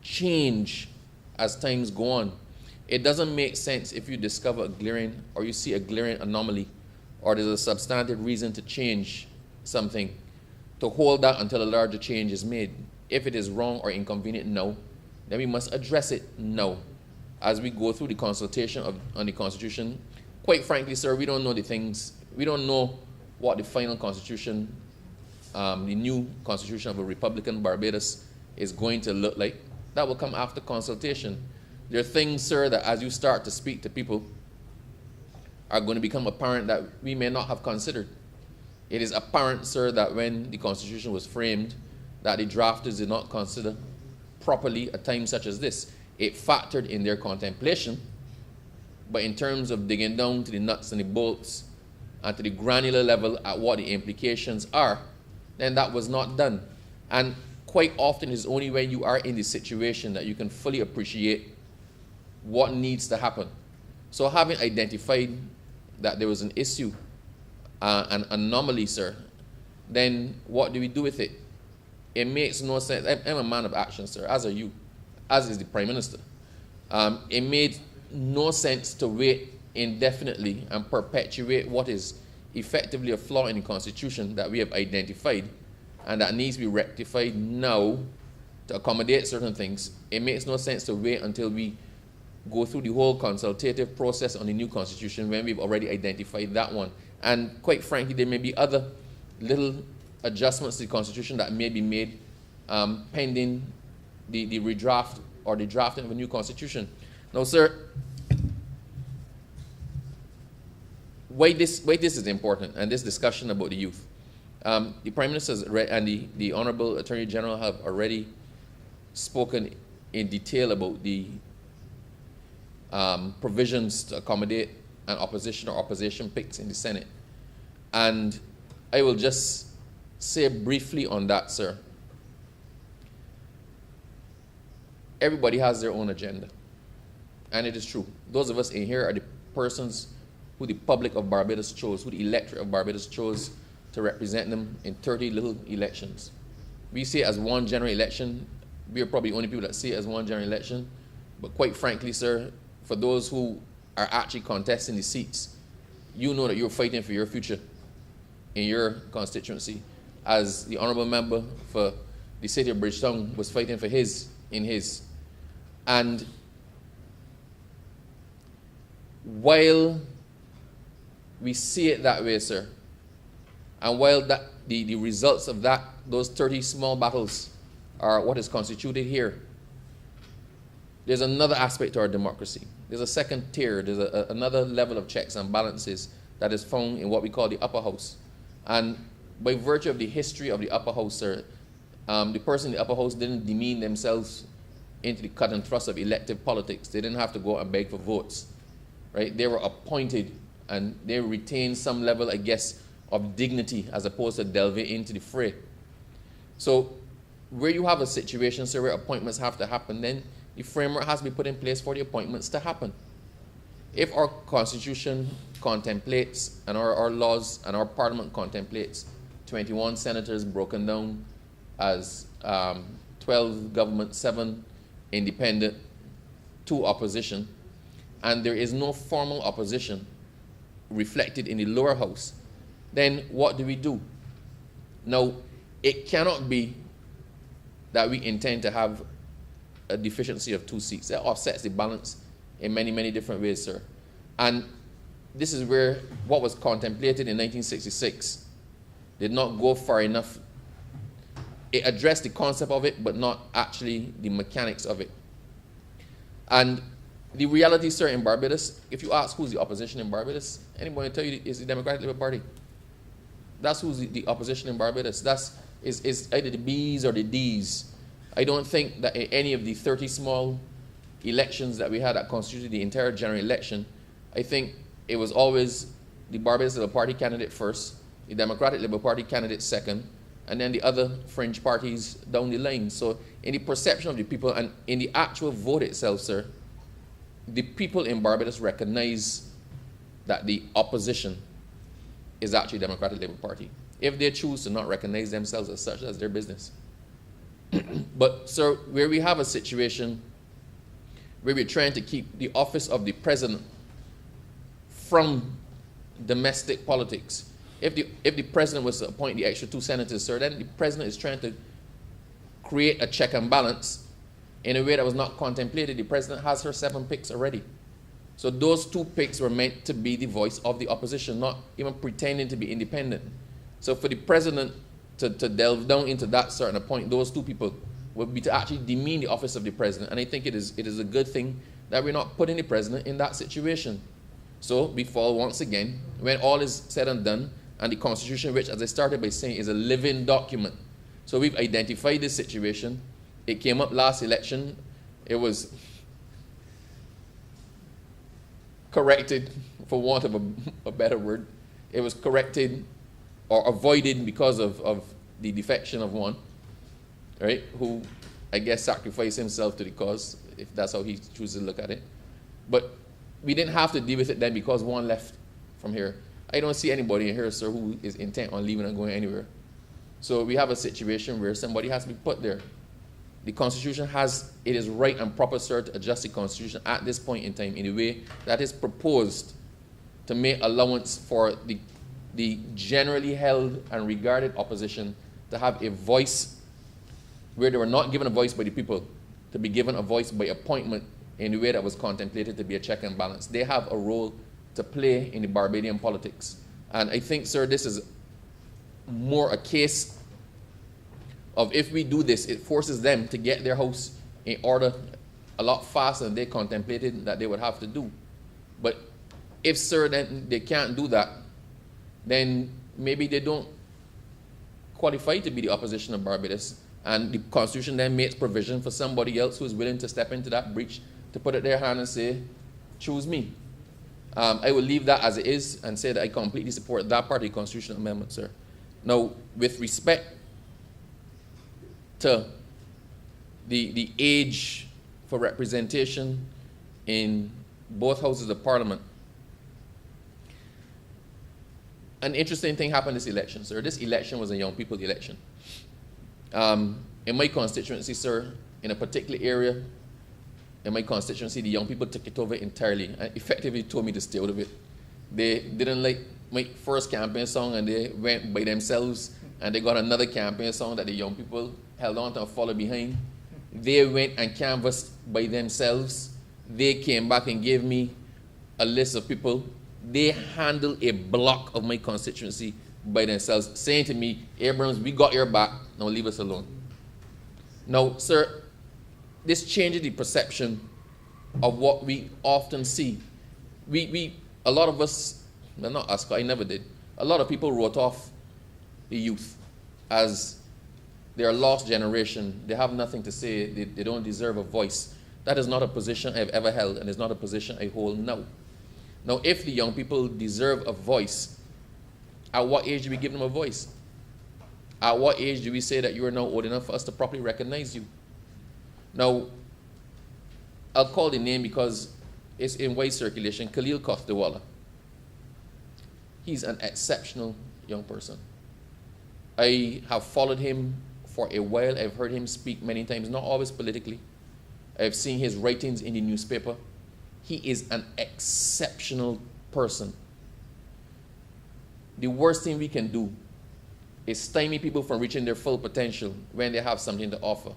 change as times go on. It doesn't make sense if you discover a glaring, or you see a glaring anomaly, or there's a substantive reason to change something, to hold that until a larger change is made. If it is wrong or inconvenient now, then we must address it now. As we go through the consultation on the Constitution, quite frankly, sir, we don't know the things. We don't know what the final Constitution, the new Constitution of a Republican Barbados is going to look like. That will come after consultation. There are things, sir, that as you start to speak to people are going to become apparent that we may not have considered. It is apparent, sir, that when the Constitution was framed, that the drafters did not consider properly a time such as this. It factored in their contemplation, but in terms of digging down to the nuts and the bolts and to the granular level at what the implications are, then that was not done. And quite often it's only when you are in the situation that you can fully appreciate what needs to happen. So having identified that there was an issue, an anomaly, sir, then what do we do with it? It makes no sense. I'm a man of action, sir, as are you, as is the Prime Minister. It made no sense to wait indefinitely and perpetuate what is effectively a flaw in the Constitution that we have identified and that needs to be rectified now to accommodate certain things. It makes no sense to wait until we go through the whole consultative process on the new Constitution when we've already identified that one. And quite frankly, there may be other little adjustments to the Constitution that may be made pending the redraft or the drafting of a new Constitution. Now, sir, why this is important, and this discussion about the youth. The Prime Minister and the Honourable Attorney General have already spoken in detail about the provisions to accommodate an opposition or opposition picks in the Senate. And I will just say briefly on that, sir. Everybody has their own agenda. And it is true. Those of us in here are the persons who the public of Barbados chose, who the electorate of Barbados chose to represent them in 30 little elections. We see it as one general election. We are probably the only people that see it as one general election. But quite frankly, sir, for those who are actually contesting the seats, you know that you're fighting for your future in your constituency, as the Honourable Member for the City of Bridgetown was fighting for his in his. And while we see it that way, sir, and while that the results of those 30 small battles are what is constituted here, there's another aspect to our democracy. There's a second tier. There's another level of checks and balances that is found in what we call the upper house. And by virtue of the history of the upper house, sir, the person in the upper house didn't demean themselves into the cut and thrust of elective politics. They didn't have to go and beg for votes, right? They were appointed and they retained some level, I guess, of dignity as opposed to delving into the fray. So where you have a situation, sir, where appointments have to happen, then the framework has to be put in place for the appointments to happen. If our constitution contemplates, and our laws and our parliament contemplates 21 senators broken down as 12 government, 7 independent, 2 opposition, and there is no formal opposition reflected in the lower house, then what do we do? Now, it cannot be that we intend to have a deficiency of 2 seats. That offsets the balance in many, many different ways, sir. And this is where what was contemplated in 1966 did not go far enough. It addressed the concept of it, but not actually the mechanics of it. And the reality, sir, in Barbados, if you ask who's the opposition in Barbados, anybody will tell you it's the Democratic Labour Party. That's who's the opposition in Barbados. Is either the B's or the D's. I don't think that in any of the 30 small elections that we had that constituted the entire general election, I think it was always the Barbados Labour Party candidate first, the Democratic Labour Party candidate second, and then the other fringe parties down the line. So in the perception of the people and in the actual vote itself, sir, the people in Barbados recognize that the opposition is actually the Democratic Labour Party. If they choose to not recognize themselves as such, that's their business. But, sir, where we have a situation where we're trying to keep the office of the president from domestic politics, if the president was to appoint the extra 2 senators, sir, then the president is trying to create a check and balance in a way that was not contemplated. The president has her 7 picks already. So those 2 picks were meant to be the voice of the opposition, not even pretending to be independent. So for the president to delve down into that, sir, and appoint those 2 people would be to actually demean the office of the president. And I think it is a good thing that we're not putting the president in that situation. So we fall once again, when all is said and done, and the Constitution, which, as I started by saying, is a living document. So we've identified this situation. It came up last election. It was corrected, for want of a better word. It was corrected or avoided because of the defection of one, right, who, I guess, sacrificed himself to the cause, if that's how he chooses to look at it. But we didn't have to deal with it then because one left from here. I don't see anybody in here, sir, who is intent on leaving and going anywhere. So we have a situation where somebody has to be put there. The Constitution it is right and proper, sir, to adjust the Constitution at this point in time in a way that is proposed to make allowance for the generally held and regarded opposition to have a voice where they were not given a voice by the people, to be given a voice by appointment in a way that was contemplated to be a check and balance. They have a role to play in the Barbadian politics. And I think, sir, this is more a case of if we do this, it forces them to get their house in order a lot faster than they contemplated that they would have to do. But if, sir, then they can't do that, then maybe they don't qualify to be the opposition of Barbados, And the Constitution then makes provision for somebody else who is willing to step into that breach to put out their hand and say, choose me. I will leave that as it is and say that I completely support that part of the constitutional amendment, sir. Now, with respect to the age for representation in both houses of Parliament, an interesting thing happened this election, sir. This election was a young people election. In my constituency, sir, in a particular area, in my constituency, the young people took it over entirely and effectively told me to stay out of it. They didn't like my first campaign song and they went by themselves and they got another campaign song that the young people held on to and followed behind. They went and canvassed by themselves. They came back and gave me a list of people. They handled a block of my constituency by themselves, saying to me, Abrams, we got your back, now leave us alone. Now, sir, this changes the perception of what we often see. A lot of us, well, not us, I never did, a lot of people wrote off the youth as they're a lost generation, they have nothing to say, they don't deserve a voice. That is not a position I've ever held, and it's not a position I hold now. Now, if the young people deserve a voice, at what age do we give them a voice? At what age do we say that you are now old enough for us to properly recognize you? Now, I'll call the name because it's in wide circulation, Khalil Kofdewala. He's an exceptional young person. I have followed him for a while. I've heard him speak many times, not always politically. I've seen his writings in the newspaper. He is an exceptional person. The worst thing we can do is stymie people from reaching their full potential when they have something to offer.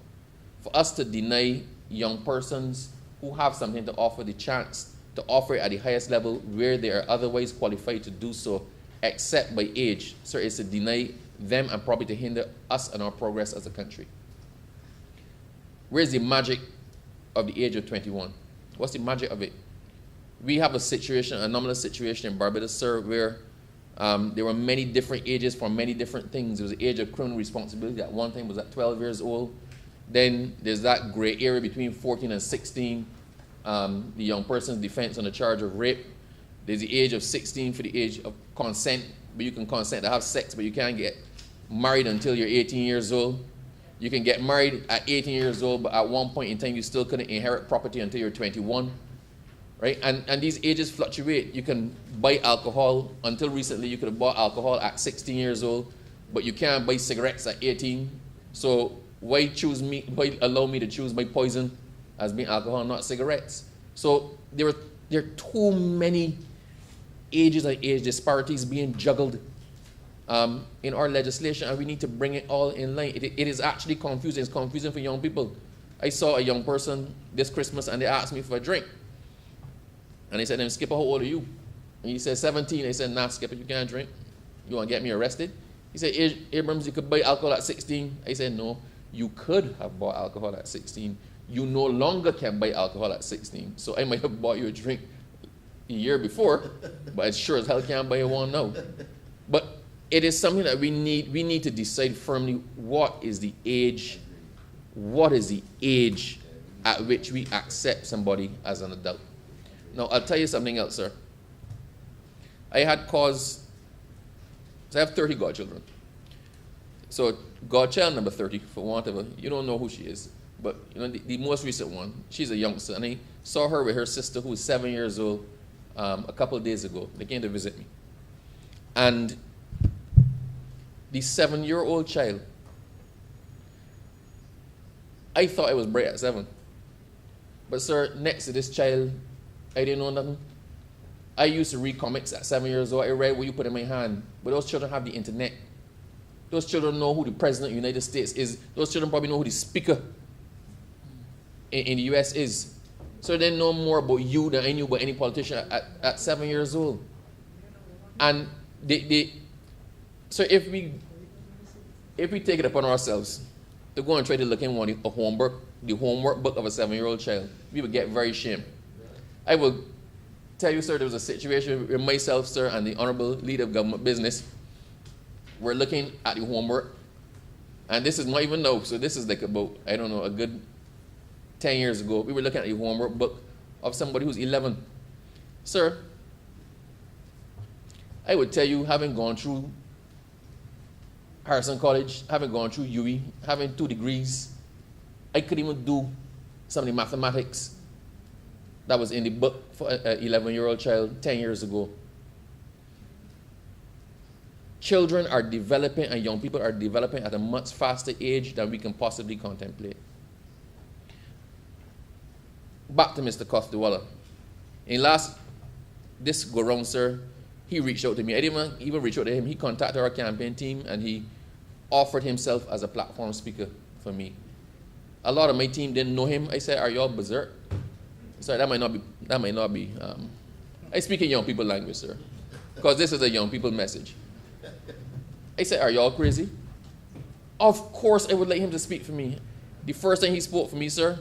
For us to deny young persons who have something to offer the chance to offer it at the highest level where they are otherwise qualified to do so, except by age, sir, is to deny them and probably to hinder us and our progress as a country. Where's the magic of the age of 21? What's the magic of it? We have a situation, anomalous situation in Barbados, sir, where there were many different ages for many different things. There was the age of criminal responsibility at one time was at 12 years old. Then there's that gray area between 14 and 16, the young person's defense on the charge of rape. There's the age of 16 for the age of consent, but you can consent to have sex, but you can't get married until you're 18 years old. You can get married at 18 years old, but at one point in time you still couldn't inherit property until you're 21. Right? And these ages fluctuate. You can buy alcohol. Until recently, you could have bought alcohol at 16 years old, but you can't buy cigarettes at 18. So why allow me to choose my poison as being alcohol, not cigarettes? So there are too many ages and age disparities being juggled in our legislation, and we need to bring it all in line. It is actually confusing. It's confusing for young people. I saw a young person this Christmas, and they asked me for a drink. And they said, Skipper, how old are you? And he said, 17. I said, nah, Skipper, you can't drink. You want to get me arrested? He said, Abrams, you could buy alcohol at 16. I said, no, you could have bought alcohol at 16. You no longer can buy alcohol at 16. So I might have bought you a drink a year before, but I sure as hell can't buy one now. But it is something that we need to decide firmly, what is the age at which we accept somebody as an adult. Now, I'll tell you something else, sir. I had cause, so I have 30 godchildren. So godchild number 30, for whatever, you don't know who she is, but you know the most recent one, she's a youngster, and I saw her with her sister who is 7 years old a couple of days ago. They came to visit me. And the 7-year-old child, I thought I was bright at 7. But sir, next to this child, I didn't know nothing. I used to read comics at 7 years old. I read what you put in my hand. But those children have the internet. Those children know who the president of the United States is. Those children probably know who the speaker in the U.S. is. So they know more about you than I knew about any politician at 7 years old. And so if we take it upon ourselves to go and try to look in the homework book of a 7-year-old child, we would get very ashamed. I will tell you, sir, there was a situation with myself, sir, and the Honourable Leader of Government Business. We're looking at the homework, And this is not even now, so this is like about, I don't know, a good 10 years ago. We were looking at a homework book of somebody who's 11. Sir, I would tell you, having gone through Harrison College, having gone through UE, having 2 degrees, I couldn't even do some of the mathematics that was in the book for an 11-year-old child 10 years ago. Children are developing and young people are developing at a much faster age than we can possibly contemplate. Back to Mr. Costiwalla. In this go round, sir, he reached out to me. I didn't even reach out to him. He contacted our campaign team and he offered himself as a platform speaker for me. A lot of my team didn't know him. I said, "Are y'all berserk?" Sorry, that might not be. I speak in young people language, sir, because this is a young people message. I said, "Are y'all crazy?" Of course I would like him to speak for me. The first time he spoke for me, sir,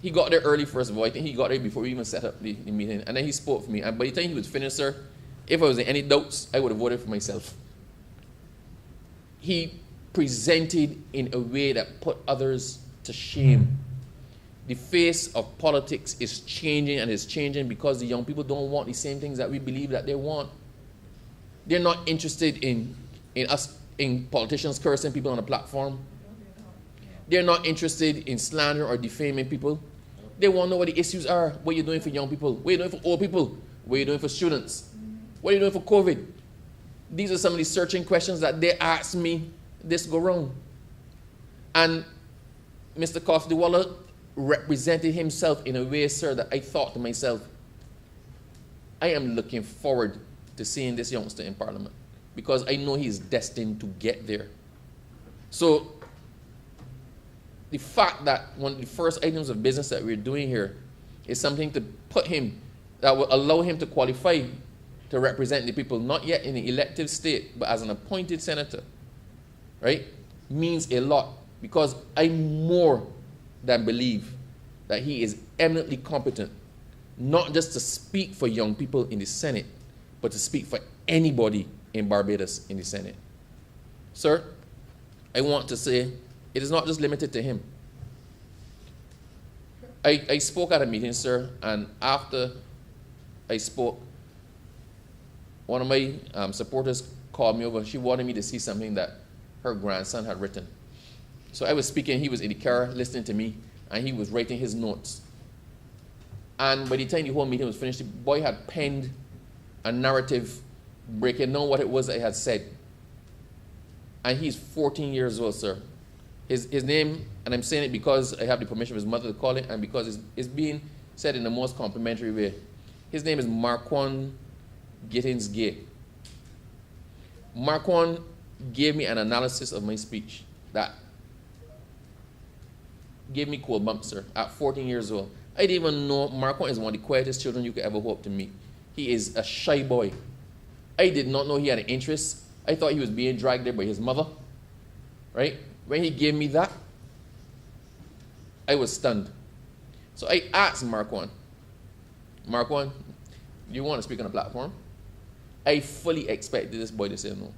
he got there early first of all. I think he got there before we even set up the meeting. And then he spoke for me. And by the time he was finished, sir, if I was in any doubts, I would have voted for myself. He presented in a way that put others to shame. The face of politics is changing, and it's changing because the young people don't want the same things that we believe that they want. They're not interested in politicians cursing people on a platform. They're not interested in slander or defaming people. They want to know what the issues are. What you're doing for young people. What you're doing for old people. What you're doing for students. What are you doing for COVID? These are some of the searching questions that they asked me this go round. And Mr. Costiwalla represented himself in a way, sir, that I thought to myself, I am looking forward to seeing this youngster in Parliament because I know he's destined to get there. So the fact that one of the first items of business that we're doing here is something to put him, that will allow him to qualify to represent the people, not yet in the elective state, but as an appointed senator, right, means a lot because I more than believe that he is eminently competent, not just to speak for young people in the Senate, but to speak for anybody in Barbados in the Senate. Sir, I want to say it is not just limited to him. I spoke at a meeting, sir, and after I spoke, one of my supporters called me over. She wanted me to see something that her grandson had written. So I was speaking, he was in the car listening to me, and he was writing his notes. And by the time the whole meeting was finished, the boy had penned a narrative breaking down what it was I had said. And he's 14 years old, sir. His name, and I'm saying it because I have the permission of his mother to call it, and because it's being said in the most complimentary way. His name is Marquand Gittins Gay. Marquand gave me an analysis of my speech that gave me cold bumps, sir, at 14 years old. I didn't even know Marquand is one of the quietest children you could ever hope to meet. He is a shy boy. I did not know he had an interest. I thought he was being dragged there by his mother, right? When he gave me that, I was stunned. So I asked Marquand, do you want to speak on a platform? I fully expected this boy to say no.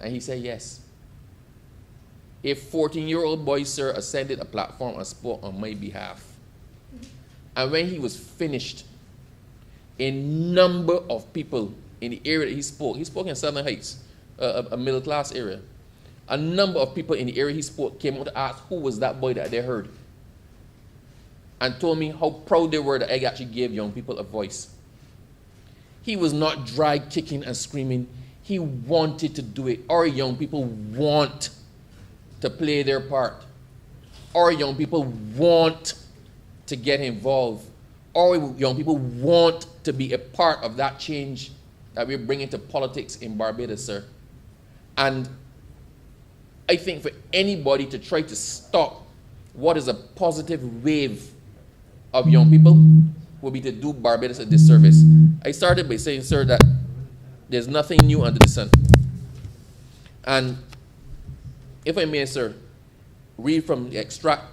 And he said yes. A 14-year-old boy, sir, ascended a platform and spoke on my behalf. And when he was finished, a number of people in the area that he spoke in Southern Heights, a middle-class area. A number of people in the area he spoke came out to ask who was that boy that they heard. And told me how proud they were that I actually gave young people a voice. He was not dry kicking and screaming. He wanted to do it. Our young people want to play their part. Our young people want to get involved. Our young people want to be a part of that change that we're bringing to politics in Barbados, sir. And I think for anybody to try to stop what is a positive wave of young people will be to do Barbados a disservice. I started by saying, sir, that there's nothing new under the sun. And if I may, sir, read from the extract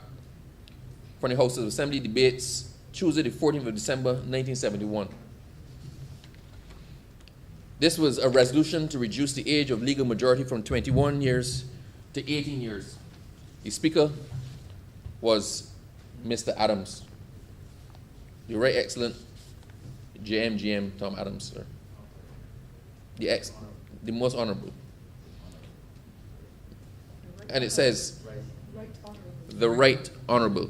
from the House of Assembly debates, Tuesday the 14th of December, 1971. This was a resolution to reduce the age of legal majority from 21 years to 18 years. The Speaker was Mr. Adams. The Right Excellent GM Tom Adams, sir. The Most Honourable. And it says, the Right Honourable.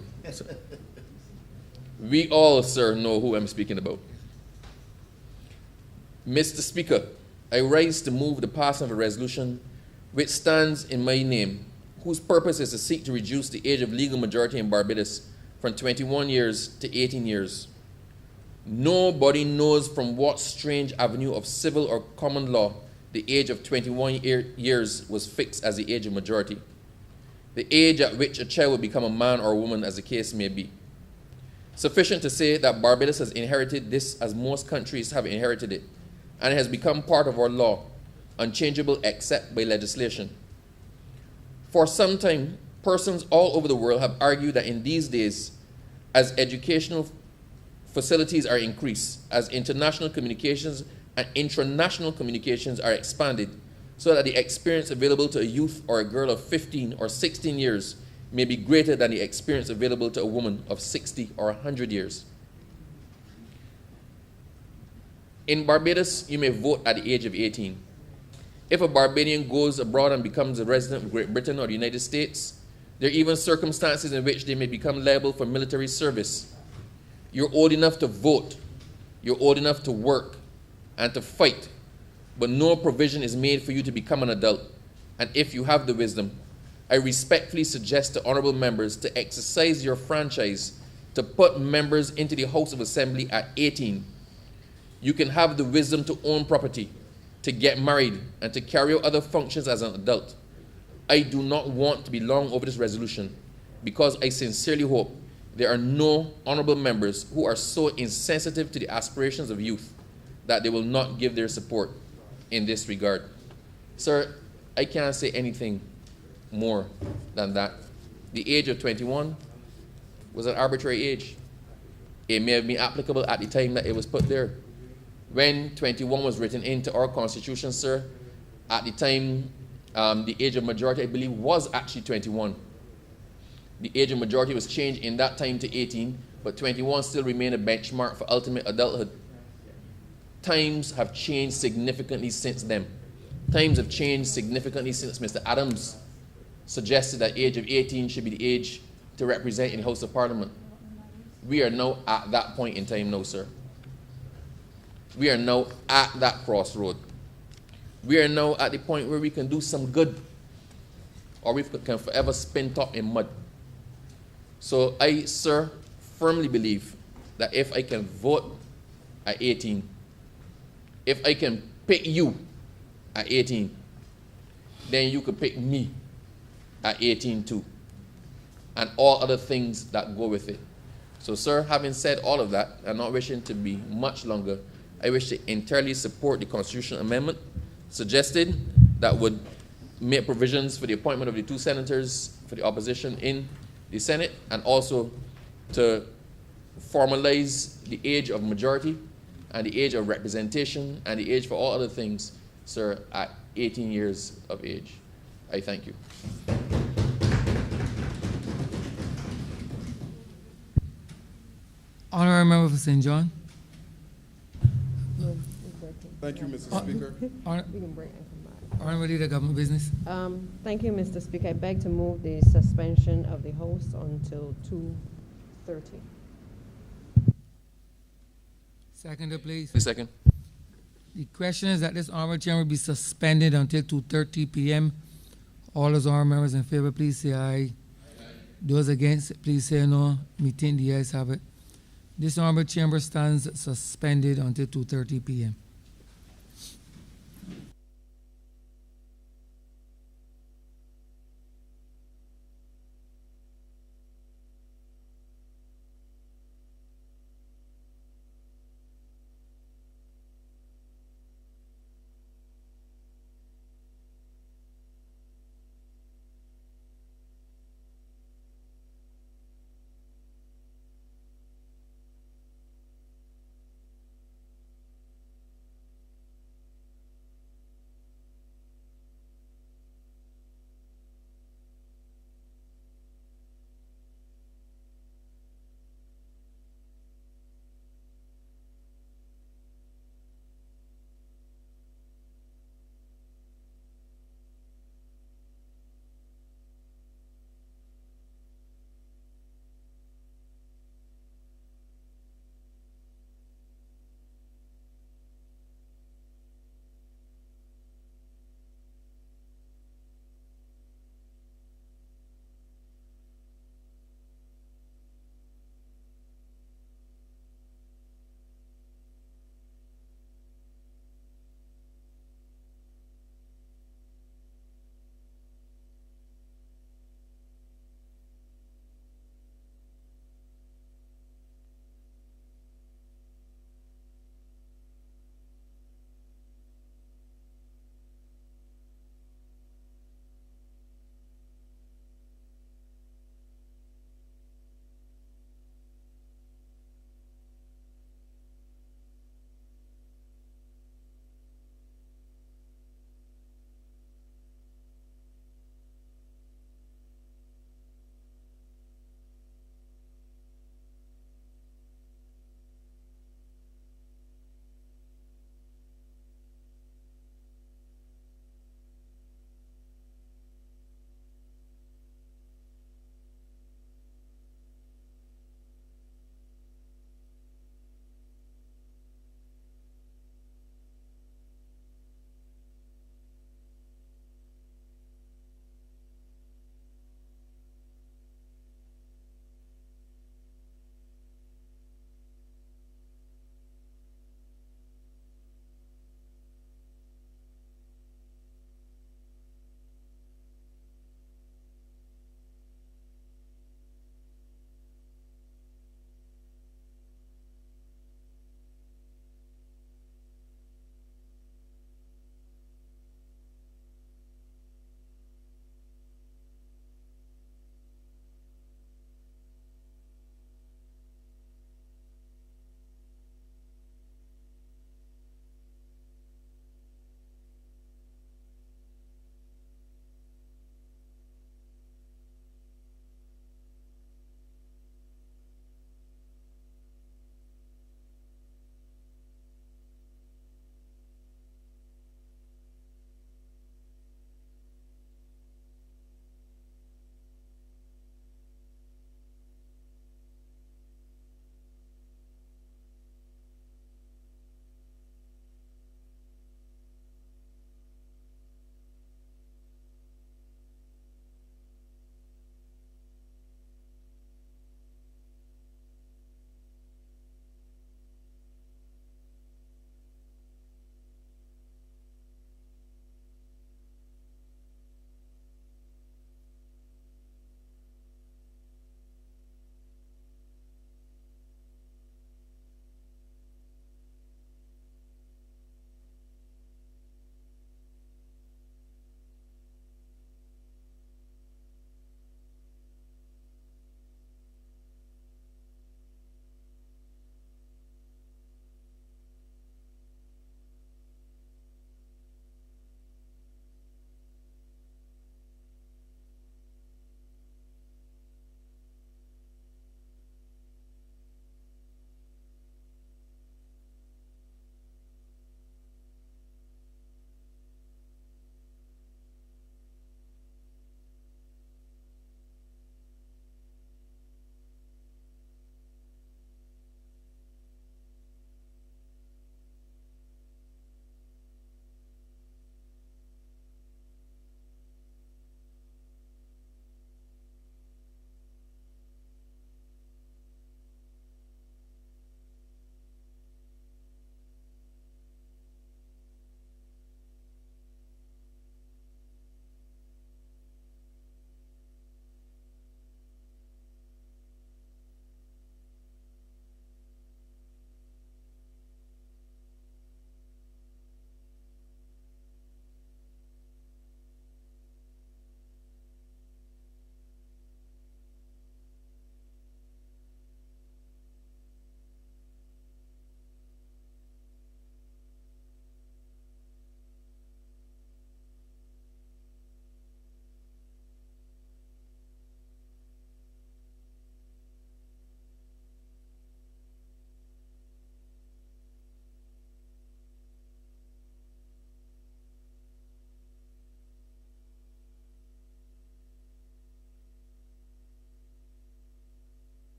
We all, sir, know who I'm speaking about. Mr. Speaker, I rise to move the passing of a resolution which stands in my name, whose purpose is to seek to reduce the age of legal majority in Barbados from 21 years to 18 years. Nobody knows from what strange avenue of civil or common law the age of 21 years was fixed as the age of majority, the age at which a child will become a man or a woman, as the case may be. Sufficient to say that Barbados has inherited this as most countries have inherited it, and it has become part of our law, unchangeable except by legislation. For some time, persons all over the world have argued that in these days, as educational facilities are increased, as international communications and intranational communications are expanded, so that the experience available to a youth or a girl of 15 or 16 years may be greater than the experience available to a woman of 60 or 100 years. In Barbados, you may vote at the age of 18. If a Barbadian goes abroad and becomes a resident of Great Britain or the United States, there are even circumstances in which they may become liable for military service. You're old enough to vote, you're old enough to work and to fight, but no provision is made for you to become an adult. And if you have the wisdom, I respectfully suggest to honourable members to exercise your franchise to put members into the House of Assembly at 18. You can have the wisdom to own property, to get married, and to carry out other functions as an adult. I do not want to be long over this resolution because I sincerely hope there are no honourable members who are so insensitive to the aspirations of youth that they will not give their support in this regard. Sir, I can't say anything more than that. The age of 21 was an arbitrary age. It may have been applicable at the time that it was put there. When 21 was written into our Constitution, sir, at the time, the age of majority, I believe, was actually 21. The age of majority was changed in that time to 18, but 21 still remained a benchmark for ultimate adulthood. Times have changed significantly since then. Times have changed significantly since Mr. Adams suggested that age of 18 should be the age to represent in the House of Parliament. We are now at that point in time now, sir. We are now at that crossroad. We are now at the point where we can do some good, or we can forever spin top in mud. So I, sir, firmly believe that if I can vote at 18, if I can pick you at 18, then you could pick me at 18 too, and all other things that go with it. So, sir, having said all of that, and not wishing to be much longer, I wish to entirely support the constitutional amendment suggested that would make provisions for the appointment of the 2 senators for the opposition in the Senate, and also to formalize the age of majority and the age of representation and the age for all other things, sir, at 18 years of age. I thank you. Honourable Member for St. John. Thank you, Mr. Speaker. We can break and come back. Honourable Leader, Government Business. Thank you, Mr. Speaker. I beg to move the suspension of the House until 2:30. Seconder, please. Please second. The question is that this honourable chamber be suspended until 2:30 p.m. All those honourable members in favour, please say aye. Those against, please say no. Meeting the ayes have it. This honourable chamber stands suspended until 2:30 p.m.